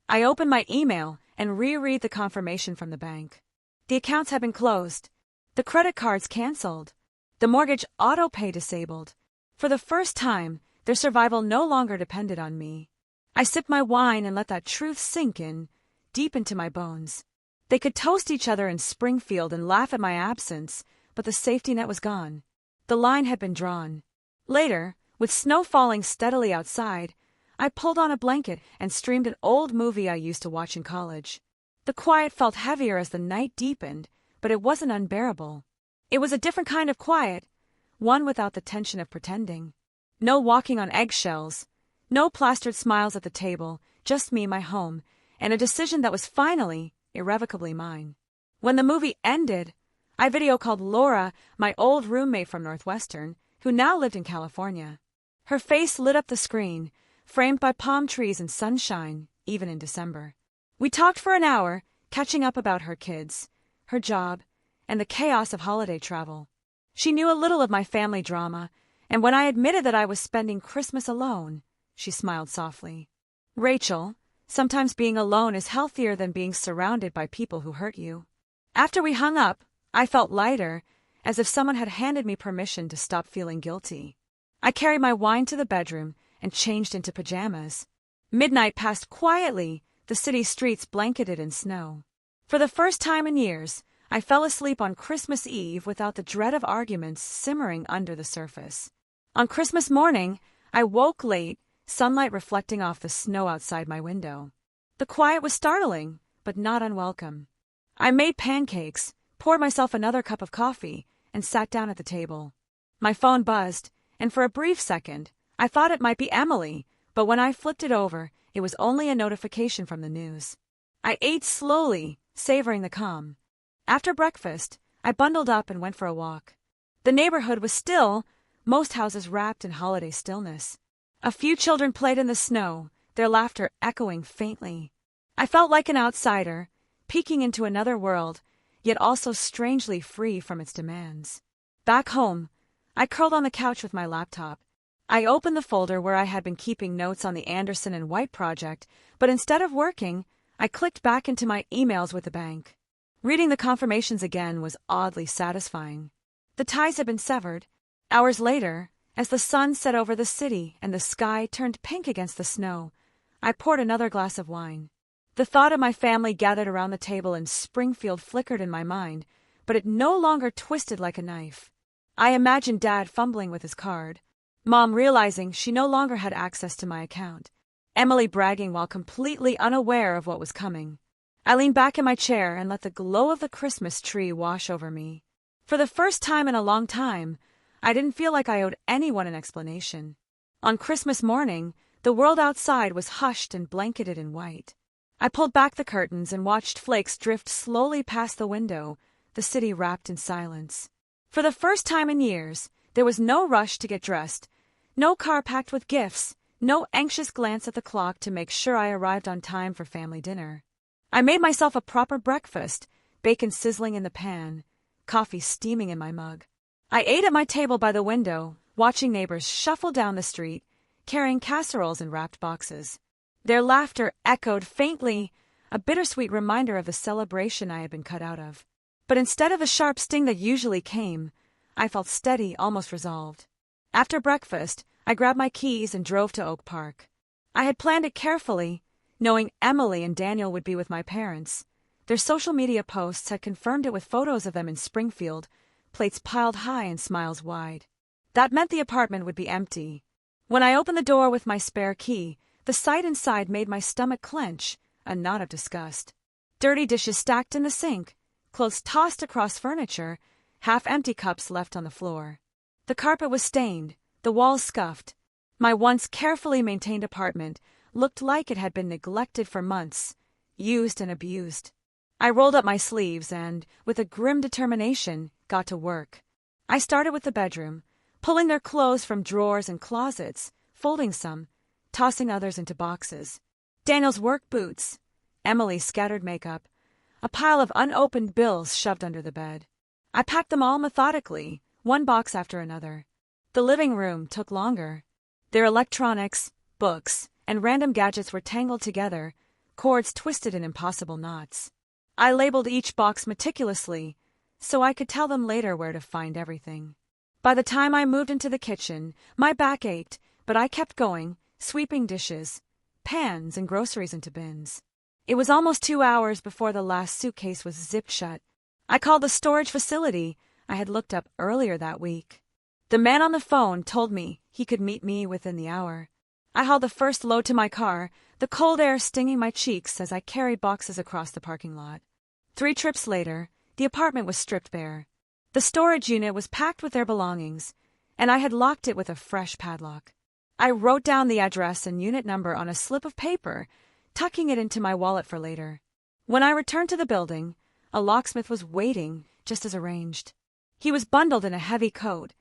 I opened my email and reread the confirmation from the bank. The accounts had been closed. The credit cards canceled. The mortgage auto-pay disabled. For the first time, their survival no longer depended on me. I sipped my wine and let that truth sink in, deep into my bones. They could toast each other in Springfield and laugh at my absence, but the safety net was gone. The line had been drawn. Later, with snow falling steadily outside, I pulled on a blanket and streamed an old movie I used to watch in college. The quiet felt heavier as the night deepened, but it wasn't unbearable. It was a different kind of quiet, one without the tension of pretending. No walking on eggshells, no plastered smiles at the table, just me, my home, and a decision that was finally, irrevocably mine. When the movie ended, I video called Laura, my old roommate from Northwestern, who now lived in California. Her face lit up the screen, framed by palm trees and sunshine, even in December. We talked for an hour, catching up about her kids, her job, and the chaos of holiday travel. She knew a little of my family drama, and when I admitted that I was spending Christmas alone, she smiled softly. Rachel, sometimes being alone is healthier than being surrounded by people who hurt you. After we hung up, I felt lighter, as if someone had handed me permission to stop feeling guilty. I carried my wine to the bedroom and changed into pajamas. Midnight passed quietly, the city streets blanketed in snow. For the first time in years, I fell asleep on Christmas Eve without the dread of arguments simmering under the surface. On Christmas morning, I woke late, sunlight reflecting off the snow outside my window. The quiet was startling, but not unwelcome. I made pancakes, poured myself another cup of coffee, and sat down at the table. My phone buzzed, and for a brief second, I thought it might be Emily, but when I flipped it over, it was only a notification from the news. I ate slowly, savoring the calm. After breakfast, I bundled up and went for a walk. The neighborhood was still, most houses wrapped in holiday stillness. A few children played in the snow, their laughter echoing faintly. I felt like an outsider, peeking into another world, yet also strangely free from its demands. Back home, I curled on the couch with my laptop. I opened the folder where I had been keeping notes on the Anderson and White project, but instead of working, I clicked back into my emails with the bank. Reading the confirmations again was oddly satisfying. The ties had been severed. Hours later, as the sun set over the city and the sky turned pink against the snow, I poured another glass of wine. The thought of my family gathered around the table in Springfield flickered in my mind, but it no longer twisted like a knife. I imagined Dad fumbling with his card, Mom realizing she no longer had access to my account, Emily bragging while completely unaware of what was coming. I leaned back in my chair and let the glow of the Christmas tree wash over me. For the first time in a long time, I didn't feel like I owed anyone an explanation. On Christmas morning, the world outside was hushed and blanketed in white. I pulled back the curtains and watched flakes drift slowly past the window, the city wrapped in silence. For the first time in years, there was no rush to get dressed, no car packed with gifts, no anxious glance at the clock to make sure I arrived on time for family dinner. I made myself a proper breakfast, bacon sizzling in the pan, coffee steaming in my mug. I ate at my table by the window, watching neighbors shuffle down the street, carrying casseroles in wrapped boxes. Their laughter echoed faintly, a bittersweet reminder of the celebration I had been cut out of. But instead of the sharp sting that usually came, I felt steady, almost resolved. After breakfast, I grabbed my keys and drove to Oak Park. I had planned it carefully, knowing Emily and Daniel would be with my parents. Their social media posts had confirmed it with photos of them in Springfield, plates piled high and smiles wide. That meant the apartment would be empty. When I opened the door with my spare key, the sight inside made my stomach clench, a knot of disgust. Dirty dishes stacked in the sink, clothes tossed across furniture, half-empty cups left on the floor. The carpet was stained, the walls scuffed. My once carefully maintained apartment looked like it had been neglected for months, used and abused. I rolled up my sleeves and, with a grim determination, got to work. I started with the bedroom, pulling their clothes from drawers and closets, folding some, tossing others into boxes. Daniel's work boots, Emily's scattered makeup, a pile of unopened bills shoved under the bed. I packed them all methodically, one box after another. The living room took longer. Their electronics, books, and random gadgets were tangled together, cords twisted in impossible knots. I labeled each box meticulously, so I could tell them later where to find everything. By the time I moved into the kitchen, my back ached, but I kept going, sweeping dishes, pans, and groceries into bins. It was almost 2 hours before the last suitcase was zipped shut. I called the storage facility I had looked up earlier that week. The man on the phone told me he could meet me within the hour. I hauled the first load to my car, the cold air stinging my cheeks as I carried boxes across the parking lot. 3 trips later, the apartment was stripped bare. The storage unit was packed with their belongings, and I had locked it with a fresh padlock. I wrote down the address and unit number on a slip of paper, tucking it into my wallet for later. When I returned to the building, a locksmith was waiting, just as arranged. He was bundled in a heavy coat,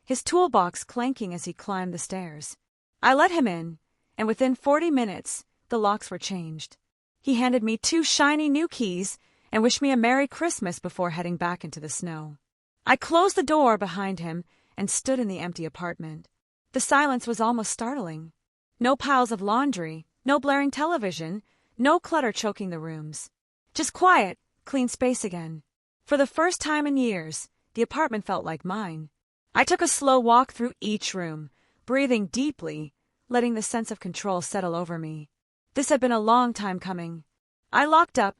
his toolbox clanking as he climbed the stairs. I let him in, and within 40 minutes, the locks were changed. He handed me 2 shiny new keys and wished me a Merry Christmas before heading back into the snow. I closed the door behind him and stood in the empty apartment. The silence was almost startling. No piles of laundry, no blaring television, no clutter choking the rooms. Just quiet, clean space again. For the first time in years, the apartment felt like mine. I took a slow walk through each room, breathing deeply, letting the sense of control settle over me. This had been a long time coming. I locked up,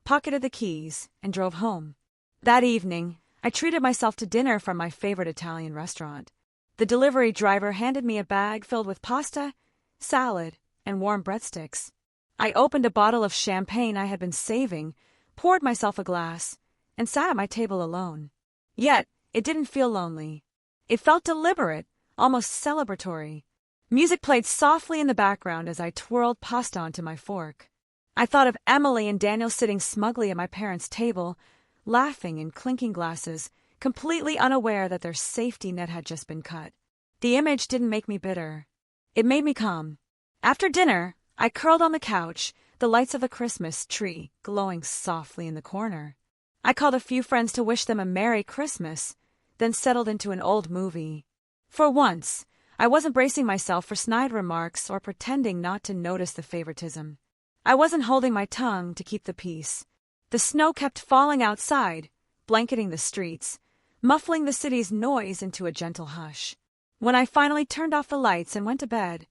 pocketed the keys, and drove home. That evening, I treated myself to dinner from my favorite Italian restaurant. The delivery driver handed me a bag filled with pasta, salad, and warm breadsticks. I opened a bottle of champagne I had been saving, poured myself a glass, and sat at my table alone. Yet, it didn't feel lonely. It felt deliberate, almost celebratory. Music played softly in the background as I twirled pasta onto my fork. I thought of Emily and Daniel sitting smugly at my parents' table, laughing and clinking glasses, completely unaware that their safety net had just been cut. The image didn't make me bitter. It made me calm. After dinner, I curled on the couch, the lights of the Christmas tree glowing softly in the corner. I called a few friends to wish them a Merry Christmas, then settled into an old movie. For once, I wasn't bracing myself for snide remarks or pretending not to notice the favoritism. I wasn't holding my tongue to keep the peace. The snow kept falling outside, blanketing the streets, muffling the city's noise into a gentle hush. When I finally turned off the lights and went to bed,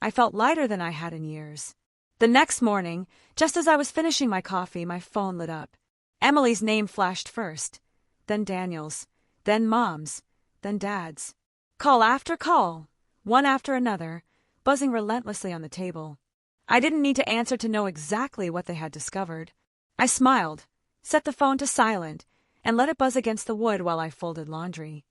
I felt lighter than I had in years. The next morning, just as I was finishing my coffee, my phone lit up. Emily's name flashed first, then Daniel's, then Mom's, then Dad's. Call after call, one after another, buzzing relentlessly on the table. I didn't need to answer to know exactly what they had discovered. I smiled, set the phone to silent, and let it buzz against the wood while I folded laundry.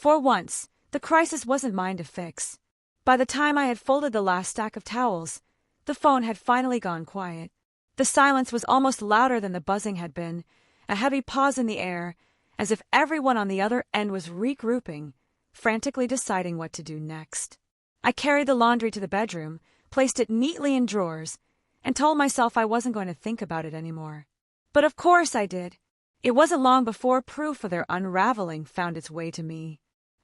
For once, the crisis wasn't mine to fix. By the time I had folded the last stack of towels, the phone had finally gone quiet. The silence was almost louder than the buzzing had been, a heavy pause in the air, as if everyone on the other end was regrouping, frantically deciding what to do next. I carried the laundry to the bedroom, placed it neatly in drawers, and told myself I wasn't going to think about it anymore. But of course I did. It wasn't long before proof of their unraveling found its way to me.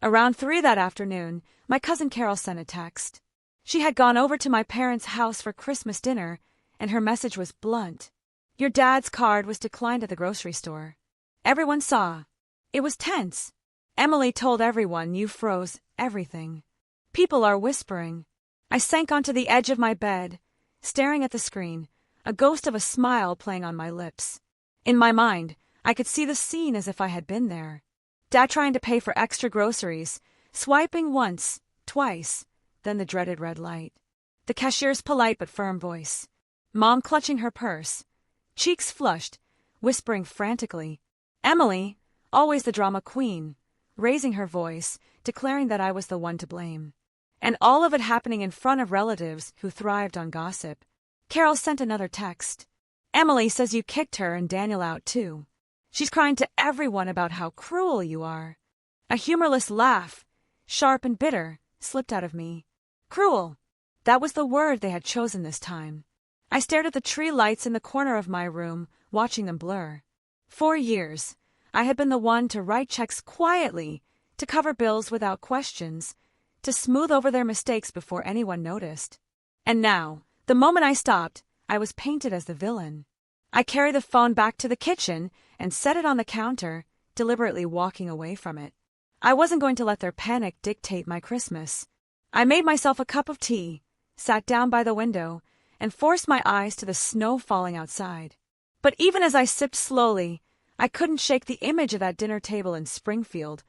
Around 3 that afternoon, my cousin Carol sent a text. She had gone over to my parents' house for Christmas dinner, and her message was blunt. Your dad's card was declined at the grocery store. Everyone saw. It was tense. Emily told everyone you froze everything. People are whispering. I sank onto the edge of my bed, staring at the screen, a ghost of a smile playing on my lips. In my mind, I could see the scene as if I had been there. Dad trying to pay for extra groceries, swiping once, twice, then the dreaded red light. The cashier's polite but firm voice. Mom clutching her purse, cheeks flushed, whispering frantically. Emily, always the drama queen, raising her voice, declaring that I was the one to blame. And all of it happening in front of relatives who thrived on gossip. Carol sent another text. Emily says you kicked her and Daniel out too. She's crying to everyone about how cruel you are. A humorless laugh, sharp and bitter, slipped out of me. Cruel. That was the word they had chosen this time. I stared at the tree lights in the corner of my room, watching them blur. For years, I had been the one to write checks quietly, to cover bills without questions, to smooth over their mistakes before anyone noticed. And now, the moment I stopped, I was painted as the villain. I carried the phone back to the kitchen and set it on the counter, deliberately walking away from it. I wasn't going to let their panic dictate my Christmas. I made myself a cup of tea, sat down by the window, and forced my eyes to the snow falling outside. But even as I sipped slowly, I couldn't shake the image of that dinner table in Springfield,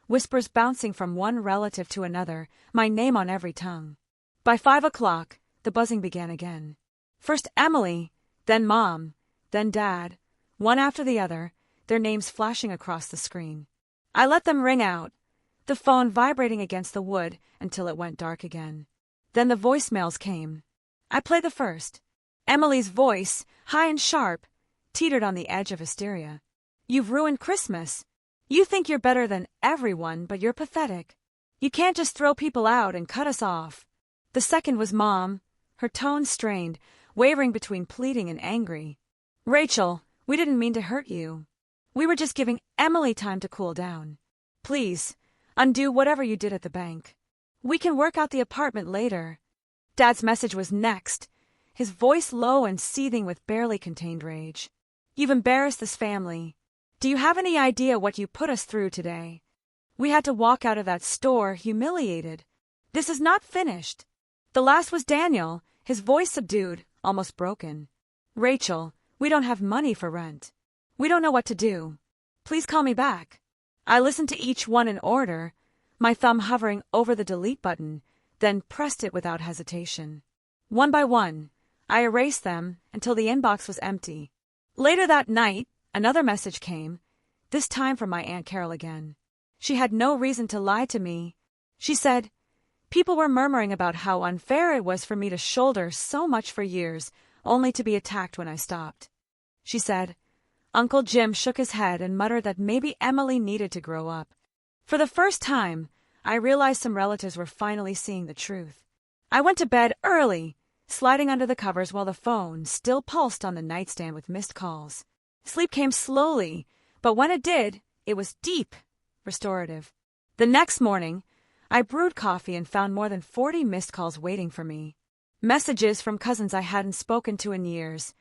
whispers bouncing from one relative to another, my name on every tongue. By 5 o'clock, the buzzing began again. First Emily, then Mom, then Dad, one after the other, their names flashing across the screen. I let them ring out, the phone vibrating against the wood until it went dark again. Then the voicemails came. I played the first. Emily's voice, high and sharp, teetered on the edge of hysteria. You've ruined Christmas. You think you're better than everyone, but you're pathetic. You can't just throw people out and cut us off. The second was Mom, her tone strained, wavering between pleading and angry. Rachel, we didn't mean to hurt you. We were just giving Emily time to cool down. Please, undo whatever you did at the bank. We can work out the apartment later. Dad's message was next, his voice low and seething with barely contained rage. You've embarrassed this family. Do you have any idea what you put us through today? We had to walk out of that store humiliated. This is not finished. The last was Daniel, his voice subdued, almost broken. Rachel, we don't have money for rent. We don't know what to do. Please call me back. I listened to each one in order, my thumb hovering over the delete button, then pressed it without hesitation. One by one, I erased them until the inbox was empty. Later that night, another message came, this time from my Aunt Carol again. She had no reason to lie to me. She said, people were murmuring about how unfair it was for me to shoulder so much for years, only to be attacked when I stopped. She said, Uncle Jim shook his head and muttered that maybe Emily needed to grow up. For the first time, I realized some relatives were finally seeing the truth. I went to bed early, sliding under the covers while the phone still pulsed on the nightstand with missed calls. Sleep came slowly, but when it did, it was deep, restorative. The next morning, I brewed coffee and found more than 40 missed calls waiting for me. Messages from cousins I hadn't spoken to in years,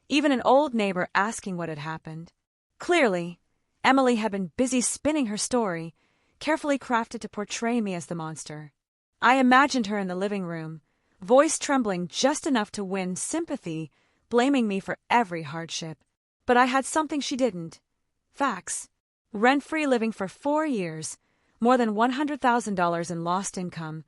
even an old neighbor asking what had happened. Clearly, Emily had been busy spinning her story, carefully crafted to portray me as the monster. I imagined her in the living room, voice trembling just enough to win sympathy, blaming me for every hardship. But I had something she didn't. Facts. Rent-free living for 4 years, more than $100,000 in lost income,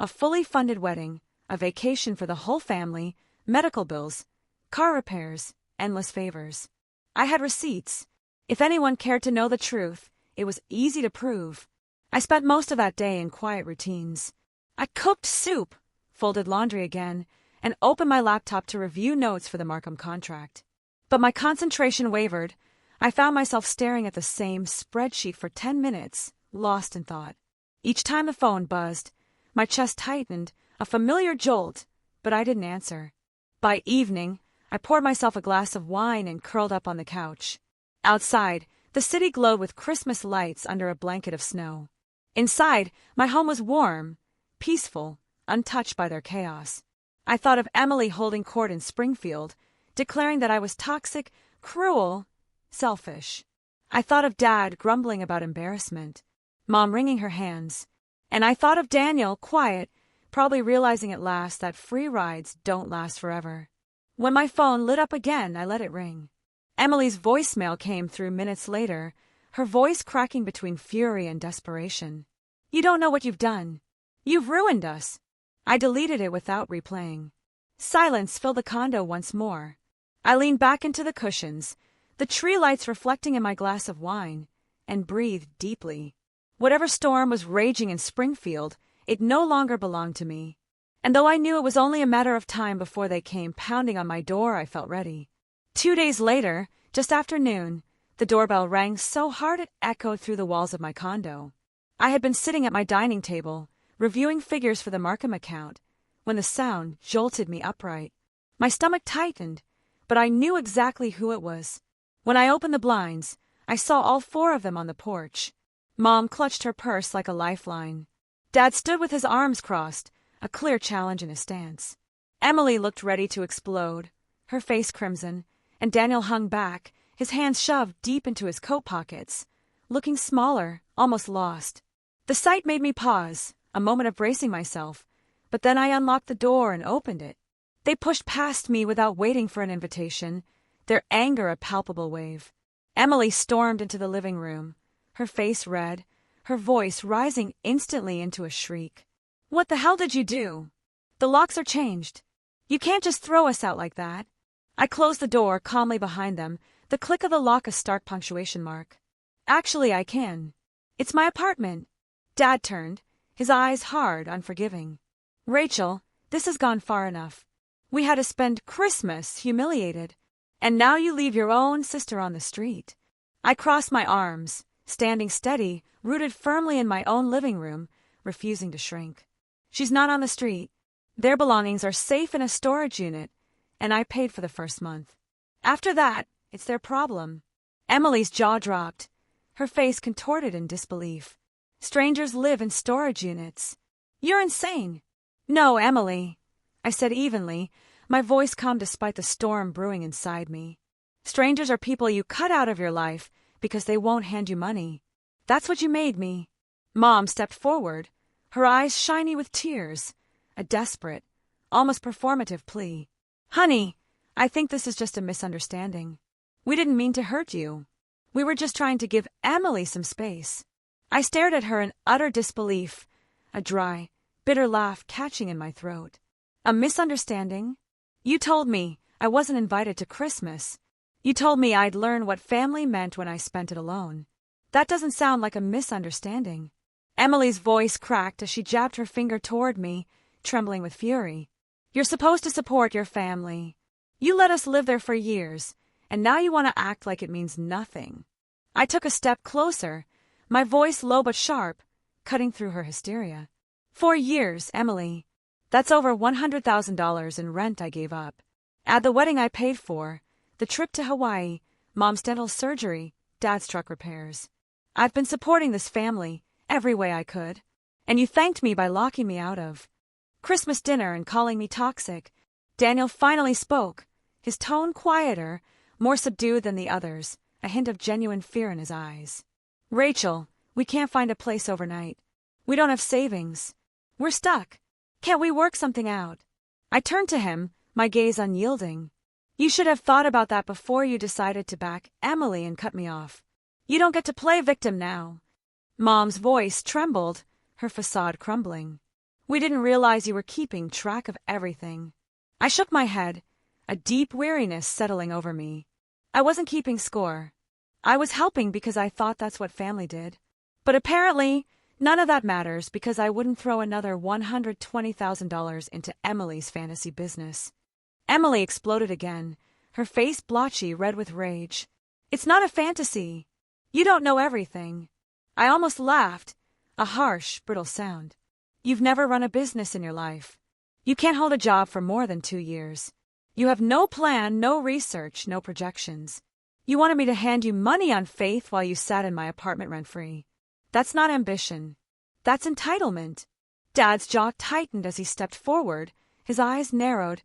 a fully funded wedding, a vacation for the whole family, medical bills, car repairs, endless favors. I had receipts. If anyone cared to know the truth, it was easy to prove. I spent most of that day in quiet routines. I cooked soup, folded laundry again, and opened my laptop to review notes for the Markham contract. But my concentration wavered. I found myself staring at the same spreadsheet for 10 minutes, lost in thought. Each time the phone buzzed, my chest tightened, a familiar jolt, but I didn't answer. By evening, I poured myself a glass of wine and curled up on the couch. Outside, the city glowed with Christmas lights under a blanket of snow. Inside, my home was warm, peaceful, untouched by their chaos. I thought of Emily holding court in Springfield, declaring that I was toxic, cruel, selfish. I thought of Dad grumbling about embarrassment, Mom wringing her hands, and I thought of Daniel, quiet, probably realizing at last that free rides don't last forever. When my phone lit up again, I let it ring. Emily's voicemail came through minutes later, her voice cracking between fury and desperation. "You don't know what you've done. You've ruined us." I deleted it without replaying. Silence filled the condo once more. I leaned back into the cushions, the tree lights reflecting in my glass of wine, and breathed deeply. Whatever storm was raging in Springfield, it no longer belonged to me. And though I knew it was only a matter of time before they came pounding on my door, I felt ready. 2 days later, just after noon, the doorbell rang so hard it echoed through the walls of my condo. I had been sitting at my dining table, reviewing figures for the Markham account, when the sound jolted me upright. My stomach tightened, but I knew exactly who it was. When I opened the blinds, I saw all 4 of them on the porch. Mom clutched her purse like a lifeline. Dad stood with his arms crossed, a clear challenge in his stance. Emily looked ready to explode, her face crimson, and Daniel hung back, his hands shoved deep into his coat pockets, looking smaller, almost lost. The sight made me pause, a moment of bracing myself, but then I unlocked the door and opened it. They pushed past me without waiting for an invitation, their anger a palpable wave. Emily stormed into the living room, her face red, her voice rising instantly into a shriek. "What the hell did you do? The locks are changed. You can't just throw us out like that." I closed the door calmly behind them, the click of the lock a stark punctuation mark. "Actually, I can. It's my apartment." Dad turned, his eyes hard, unforgiving. "Rachel, this has gone far enough. We had to spend Christmas humiliated, and now you leave your own sister on the street." I crossed my arms, standing steady, rooted firmly in my own living room, refusing to shrink. "She's not on the street. Their belongings are safe in a storage unit, and I paid for the first month. After that, it's their problem." Emily's jaw dropped, her face contorted in disbelief. "Strangers live in storage units. You're insane." "No, Emily," I said evenly, my voice calm despite the storm brewing inside me. "Strangers are people you cut out of your life because they won't hand you money. That's what you made me." Mom stepped forward, her eyes shiny with tears, a desperate, almost performative plea. "Honey, I think this is just a misunderstanding. We didn't mean to hurt you. We were just trying to give Emily some space." I stared at her in utter disbelief, a dry, bitter laugh catching in my throat. "A misunderstanding? You told me I wasn't invited to Christmas. You told me I'd learn what family meant when I spent it alone. That doesn't sound like a misunderstanding." Emily's voice cracked as she jabbed her finger toward me, trembling with fury. "You're supposed to support your family. You let us live there for years, and now you want to act like it means nothing." I took a step closer, my voice low but sharp, cutting through her hysteria. 4 years, Emily. That's over $100,000 in rent I gave up. Add the wedding I paid for, the trip to Hawaii, Mom's dental surgery, Dad's truck repairs. I've been supporting this family every way I could, and you thanked me by locking me out of Christmas dinner and calling me toxic. Daniel finally spoke, his tone quieter, more subdued than the others, a hint of genuine fear in his eyes. "Rachel, we can't find a place overnight. We don't have savings. We're stuck. Can't we work something out?" I turned to him, my gaze unyielding. "You should have thought about that before you decided to back Emily and cut me off. You don't get to play victim now." Mom's voice trembled, her facade crumbling. "We didn't realize you were keeping track of everything." I shook my head, a deep weariness settling over me. I wasn't keeping score. I was helping because I thought that's what family did. But apparently, None of that matters because I wouldn't throw another $120,000 into Emily's fantasy business. Emily exploded again, her face blotchy red with rage. It's not a fantasy. You don't know everything. I almost laughed, a harsh, brittle sound. You've never run a business in your life. You can't hold a job for more than 2 years. You have no plan, no research, no projections. You wanted me to hand you money on faith while you sat in my apartment rent-free. That's not ambition. That's entitlement. Dad's jaw tightened as he stepped forward, his eyes narrowed,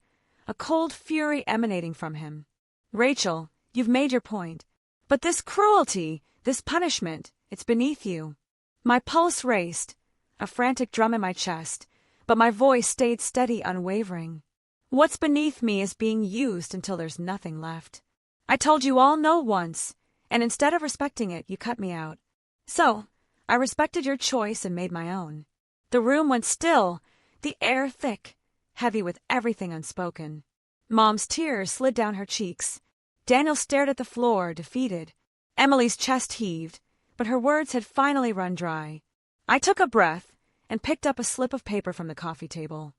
a cold fury emanating from him. Rachel, you've made your point. But this cruelty, this punishment, it's beneath you. My pulse raced, a frantic drum in my chest, but my voice stayed steady, unwavering. What's beneath me is being used until there's nothing left. I told you all no once, and instead of respecting it, you cut me out. So, I respected your choice and made my own. The room went still, the air thick, heavy with everything unspoken. Mom's tears slid down her cheeks. Daniel stared at the floor, defeated. Emily's chest heaved, but her words had finally run dry. I took a breath and picked up a slip of paper from the coffee table.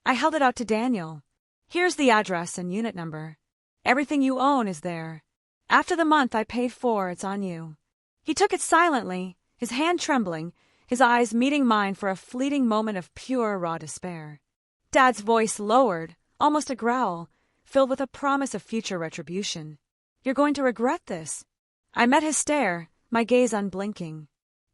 I held it out to Daniel. Here's the address and unit number. Everything you own is there. After the month I paid for, it's on you. He took it silently, his hand trembling, his eyes meeting mine for a fleeting moment of pure, raw despair. Dad's voice lowered, almost a growl, filled with a promise of future retribution. You're going to regret this. I met his stare, my gaze unblinking.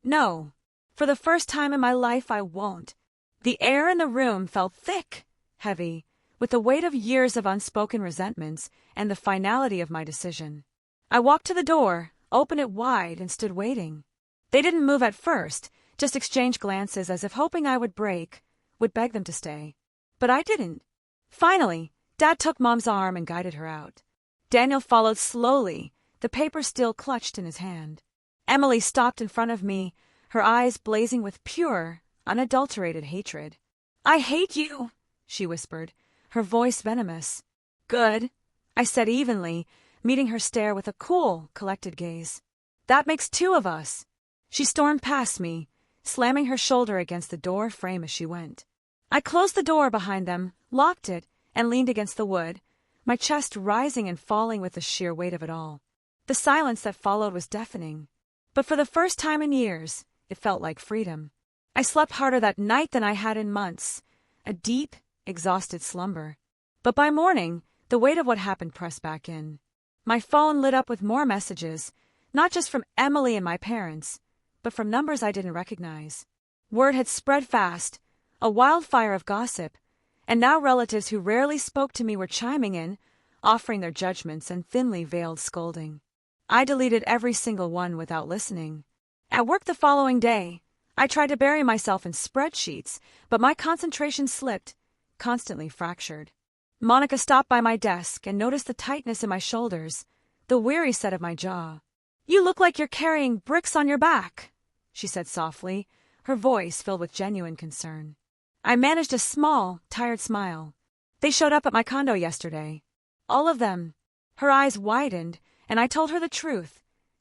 No. For the first time in my life I won't. The air in the room felt thick, heavy, with the weight of years of unspoken resentments and the finality of my decision. I walked to the door, opened it wide, and stood waiting. They didn't move at first, just exchanged glances as if hoping I would break, would beg them to stay. But I didn't. Finally, Dad took Mom's arm and guided her out. Daniel followed slowly, the paper still clutched in his hand. Emily stopped in front of me, her eyes blazing with pure, unadulterated hatred. I hate you, she whispered, her voice venomous. Good, I said evenly, meeting her stare with a cool, collected gaze. That makes 2 of us. She stormed past me, slamming her shoulder against the door frame as she went. I closed the door behind them, locked it, and leaned against the wood, my chest rising and falling with the sheer weight of it all. The silence that followed was deafening. But for the first time in years, it felt like freedom. I slept harder that night than I had in months, a deep, exhausted slumber. But by morning, the weight of what happened pressed back in. My phone lit up with more messages, not just from Emily and my parents, but from numbers I didn't recognize. Word had spread fast, a wildfire of gossip, and now relatives who rarely spoke to me were chiming in, offering their judgments and thinly veiled scolding. I deleted every single one without listening. At work the following day, I tried to bury myself in spreadsheets, but my concentration slipped, constantly fractured. Monica stopped by my desk and noticed the tightness in my shoulders, the weary set of my jaw. You look like you're carrying bricks on your back, she said softly, her voice filled with genuine concern. I managed a small, tired smile. They showed up at my condo yesterday. All of them. Her eyes widened, and I told her the truth,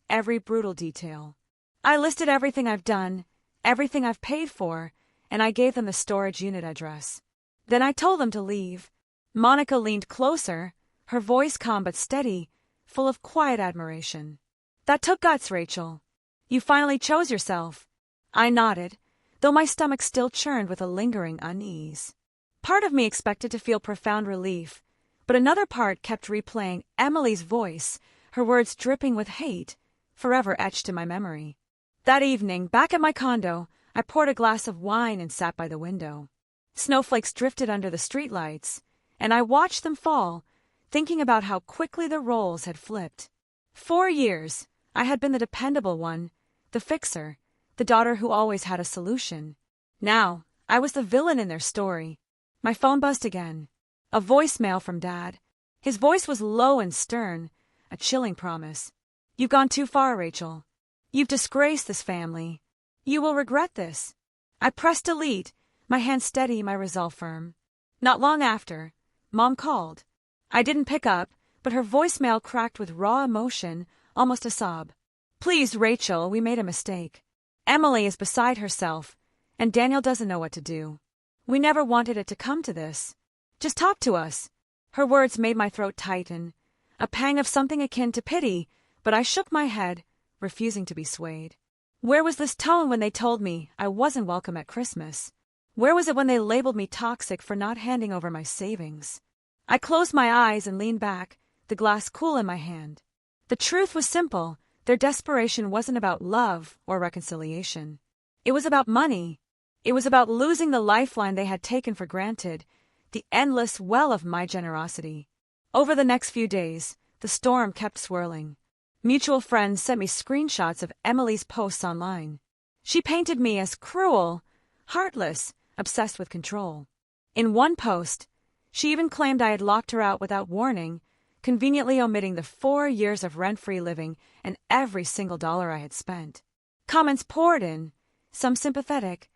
every brutal detail. I listed everything I've done, everything I've paid for, and I gave them the storage unit address. Then I told them to leave. Monica leaned closer, her voice calm but steady, full of quiet admiration. That took guts, Rachel. You finally chose yourself. I nodded, though my stomach still churned with a lingering unease. Part of me expected to feel profound relief, but another part kept replaying Emily's voice, her words dripping with hate, forever etched in my memory. That evening, back at my condo, I poured a glass of wine and sat by the window. Snowflakes drifted under the streetlights, and I watched them fall, thinking about how quickly the roles had flipped. 4 years, I had been the dependable one, the fixer, the daughter who always had a solution. Now, I was the villain in their story. My phone buzzed again. A voicemail from Dad. His voice was low and stern, a chilling promise. You've gone too far, Rachel. You've disgraced this family. You will regret this. I pressed delete, my hand steady, my resolve firm. Not long after, Mom called. I didn't pick up, but her voicemail cracked with raw emotion, almost a sob. Please, Rachel, we made a mistake. Emily is beside herself, and Daniel doesn't know what to do. We never wanted it to come to this. Just talk to us. Her words made my throat tighten, a pang of something akin to pity, but I shook my head, refusing to be swayed. Where was this tone when they told me I wasn't welcome at Christmas? Where was it when they labeled me toxic for not handing over my savings? I closed my eyes and leaned back, the glass cool in my hand. The truth was simple. Their desperation wasn't about love or reconciliation. It was about money. It was about losing the lifeline they had taken for granted, the endless well of my generosity. Over the next few days, the storm kept swirling. Mutual friends sent me screenshots of Emily's posts online. She painted me as cruel, heartless, obsessed with control. In one post, she even claimed I had locked her out without warning, conveniently omitting the 4 years of rent-free living and every single dollar I had spent. Comments poured in, some sympathetic,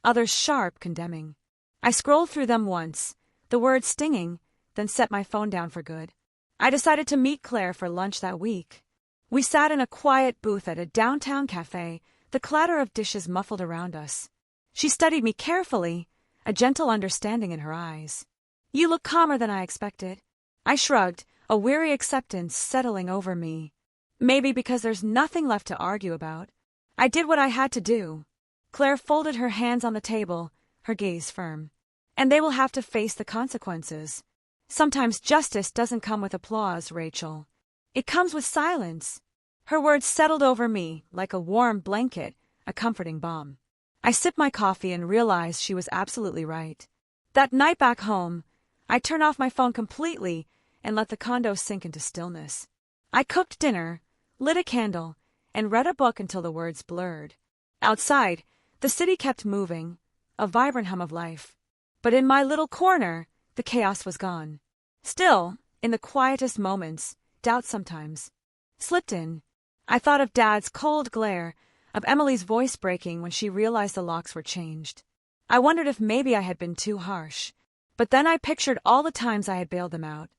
others sharp, condemning. I scrolled through them once, the words stinging, then set my phone down for good. I decided to meet Claire for lunch that week. We sat in a quiet booth at a downtown cafe, the clatter of dishes muffled around us. She studied me carefully, a gentle understanding in her eyes. "You look calmer than I expected." I shrugged, a weary acceptance settling over me. Maybe because there's nothing left to argue about. I did what I had to do. Claire folded her hands on the table, her gaze firm. "And they will have to face the consequences. Sometimes justice doesn't come with applause, Rachel. It comes with silence." Her words settled over me like a warm blanket, a comforting balm. I sipped my coffee and realized she was absolutely right. That night back home, I turned off my phone completely and let the condo sink into stillness. I cooked dinner, lit a candle, and read a book until the words blurred. Outside, the city kept moving, a vibrant hum of life. But in my little corner, the chaos was gone. Still, in the quietest moments, doubt sometimes slipped in. I thought of Dad's cold glare, of Emily's voice breaking when she realized the locks were changed. I wondered if maybe I had been too harsh. But then I pictured all the times I had bailed them out,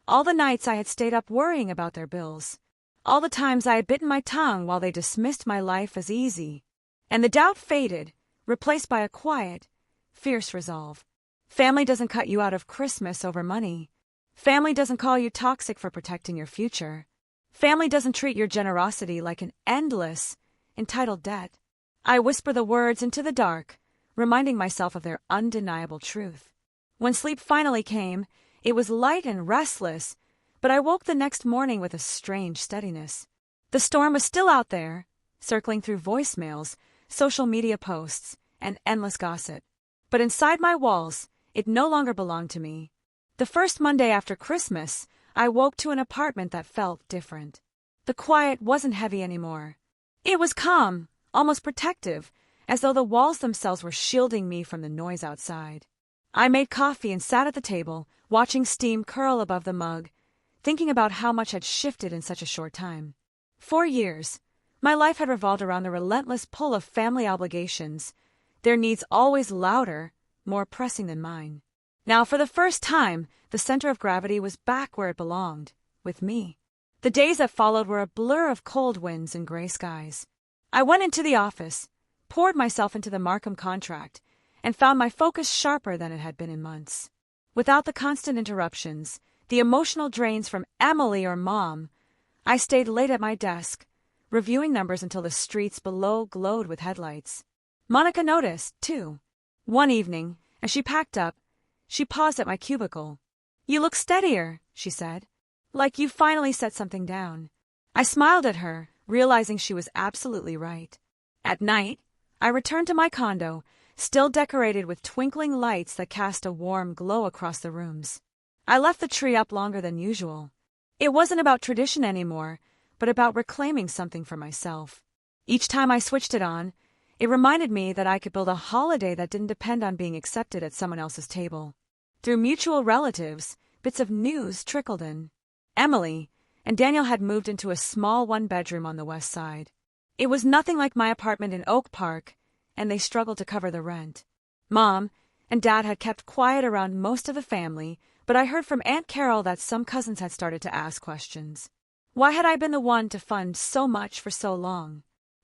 all the nights I had stayed up worrying about their bills, all the times I had bitten my tongue while they dismissed my life as easy. And the doubt faded, replaced by a quiet, fierce resolve. Family doesn't cut you out of Christmas over money. Family doesn't call you toxic for protecting your future. Family doesn't treat your generosity like an endless, entitled debt. I whisper the words into the dark, reminding myself of their undeniable truth. When sleep finally came, it was light and restless, but I woke the next morning with a strange steadiness. The storm was still out there, circling through voicemails, social media posts, and endless gossip. But inside my walls, it no longer belonged to me. The first Monday after Christmas, I woke to an apartment that felt different. The quiet wasn't heavy anymore. It was calm, almost protective, as though the walls themselves were shielding me from the noise outside. I made coffee and sat at the table, watching steam curl above the mug, thinking about how much had shifted in such a short time. 4 years, my life had revolved around the relentless pull of family obligations, their needs always louder, more pressing than mine. Now, for the first time, the center of gravity was back where it belonged, with me. The days that followed were a blur of cold winds and gray skies. I went into the office, poured myself into the Markham contract, and found my focus sharper than it had been in months. Without the constant interruptions, the emotional drains from Emily or Mom, I stayed late at my desk, reviewing numbers until the streets below glowed with headlights. Monica noticed, too. One evening, as she packed up, she paused at my cubicle. "You look steadier," she said. "Like you finally set something down." I smiled at her, realizing she was absolutely right. At night, I returned to my condo, still decorated with twinkling lights that cast a warm glow across the rooms. I left the tree up longer than usual. It wasn't about tradition anymore, but about reclaiming something for myself. Each time I switched it on, it reminded me that I could build a holiday that didn't depend on being accepted at someone else's table. Through mutual relatives, bits of news trickled in. Emily and Daniel had moved into a small one-bedroom on the west side. It was nothing like my apartment in Oak Park, and they struggled to cover the rent. Mom and Dad had kept quiet around most of the family, but I heard from Aunt Carol that some cousins had started to ask questions. Why had I been the one to fund so much for so long?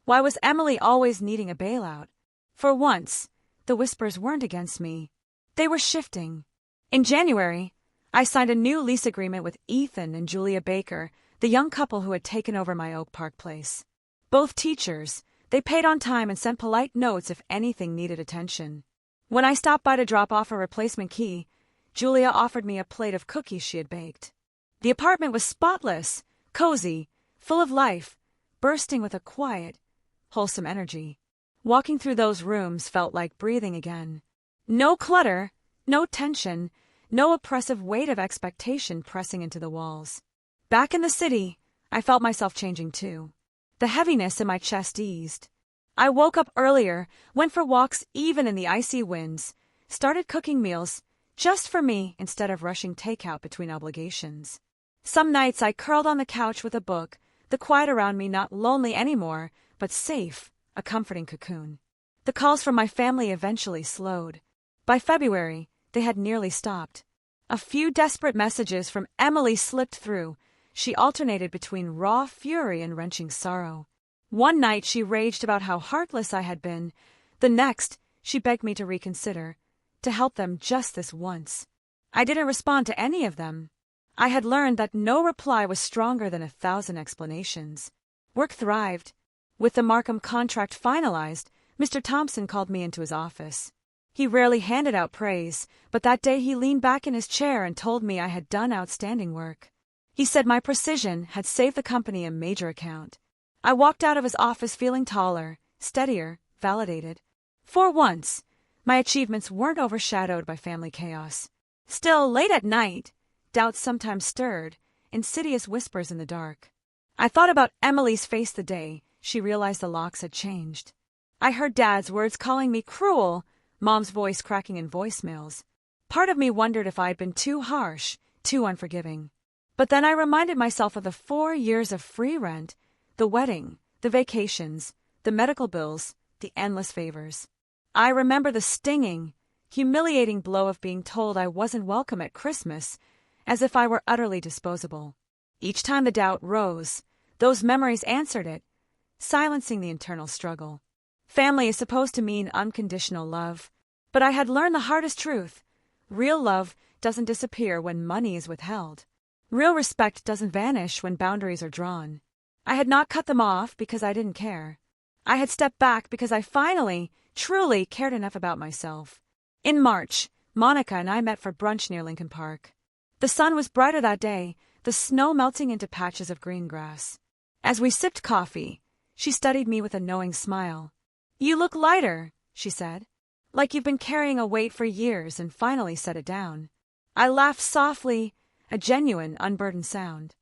Why was Emily always needing a bailout? For once, the whispers weren't against me. They were shifting. In January, I signed a new lease agreement with Ethan and Julia Baker, the young couple who had taken over my Oak Park place. Both teachers, they paid on time and sent polite notes if anything needed attention. When I stopped by to drop off a replacement key, Julia offered me a plate of cookies she had baked. The apartment was spotless, cozy, full of life, bursting with a quiet, wholesome energy. Walking through those rooms felt like breathing again. No clutter, no tension, no oppressive weight of expectation pressing into the walls. Back in the city, I felt myself changing too. The heaviness in my chest eased. I woke up earlier, went for walks even in the icy winds, started cooking meals just for me instead of rushing takeout between obligations. Some nights I curled on the couch with a book, the quiet around me not lonely anymore, but safe, a comforting cocoon. The calls from my family eventually slowed. By February, they had nearly stopped. A few desperate messages from Emily slipped through. She alternated between raw fury and wrenching sorrow. One night she raged about how heartless I had been. The next, she begged me to reconsider, to help them just this once. I didn't respond to any of them. I had learned that no reply was stronger than 1,000 explanations. Work thrived. With the Markham contract finalized, Mr. Thompson called me into his office. He rarely handed out praise, but that day he leaned back in his chair and told me I had done outstanding work. He said my precision had saved the company a major account. I walked out of his office feeling taller, steadier, validated. For once, my achievements weren't overshadowed by family chaos. Still, late at night, doubts sometimes stirred, insidious whispers in the dark. I thought about Emily's face the day she realized the locks had changed. I heard Dad's words calling me cruel, Mom's voice cracking in voicemails. Part of me wondered if I had been too harsh, too unforgiving. But then I reminded myself of the 4 years of free rent, the wedding, the vacations, the medical bills, the endless favors. I remember the stinging, humiliating blow of being told I wasn't welcome at Christmas, as if I were utterly disposable. Each time the doubt rose, those memories answered it, silencing the internal struggle. Family is supposed to mean unconditional love, but I had learned the hardest truth. Real love doesn't disappear when money is withheld. Real respect doesn't vanish when boundaries are drawn. I had not cut them off because I didn't care. I had stepped back because I finally, truly cared enough about myself. In March, Monica and I met for brunch near Lincoln Park. The sun was brighter that day, the snow melting into patches of green grass. As we sipped coffee, she studied me with a knowing smile. "You look lighter," she said, "like you've been carrying a weight for years and finally set it down." I laughed softly, a genuine, unburdened sound.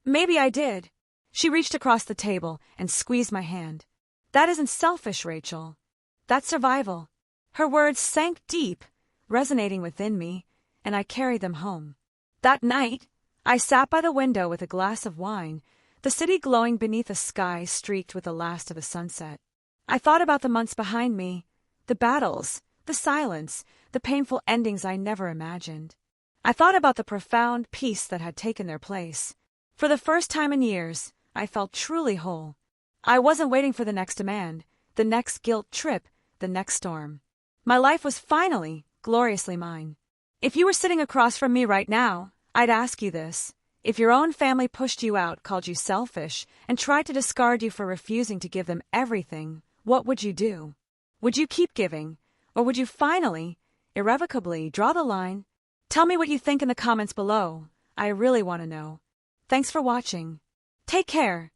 "Maybe I did." She reached across the table and squeezed my hand. "That isn't selfish, Rachel. That's survival." Her words sank deep, resonating within me, and I carried them home. That night, I sat by the window with a glass of wine, the city glowing beneath a sky streaked with the last of the sunset. I thought about the months behind me, the battles, the silence, the painful endings I never imagined. I thought about the profound peace that had taken their place. For the first time in years, I felt truly whole. I wasn't waiting for the next demand, the next guilt trip, the next storm. My life was finally, gloriously mine. If you were sitting across from me right now, I'd ask you this. If your own family pushed you out, called you selfish, and tried to discard you for refusing to give them everything, what would you do? Would you keep giving, or would you finally, irrevocably, draw the line? Tell me what you think in the comments below. I really want to know. Thanks for watching. Take care.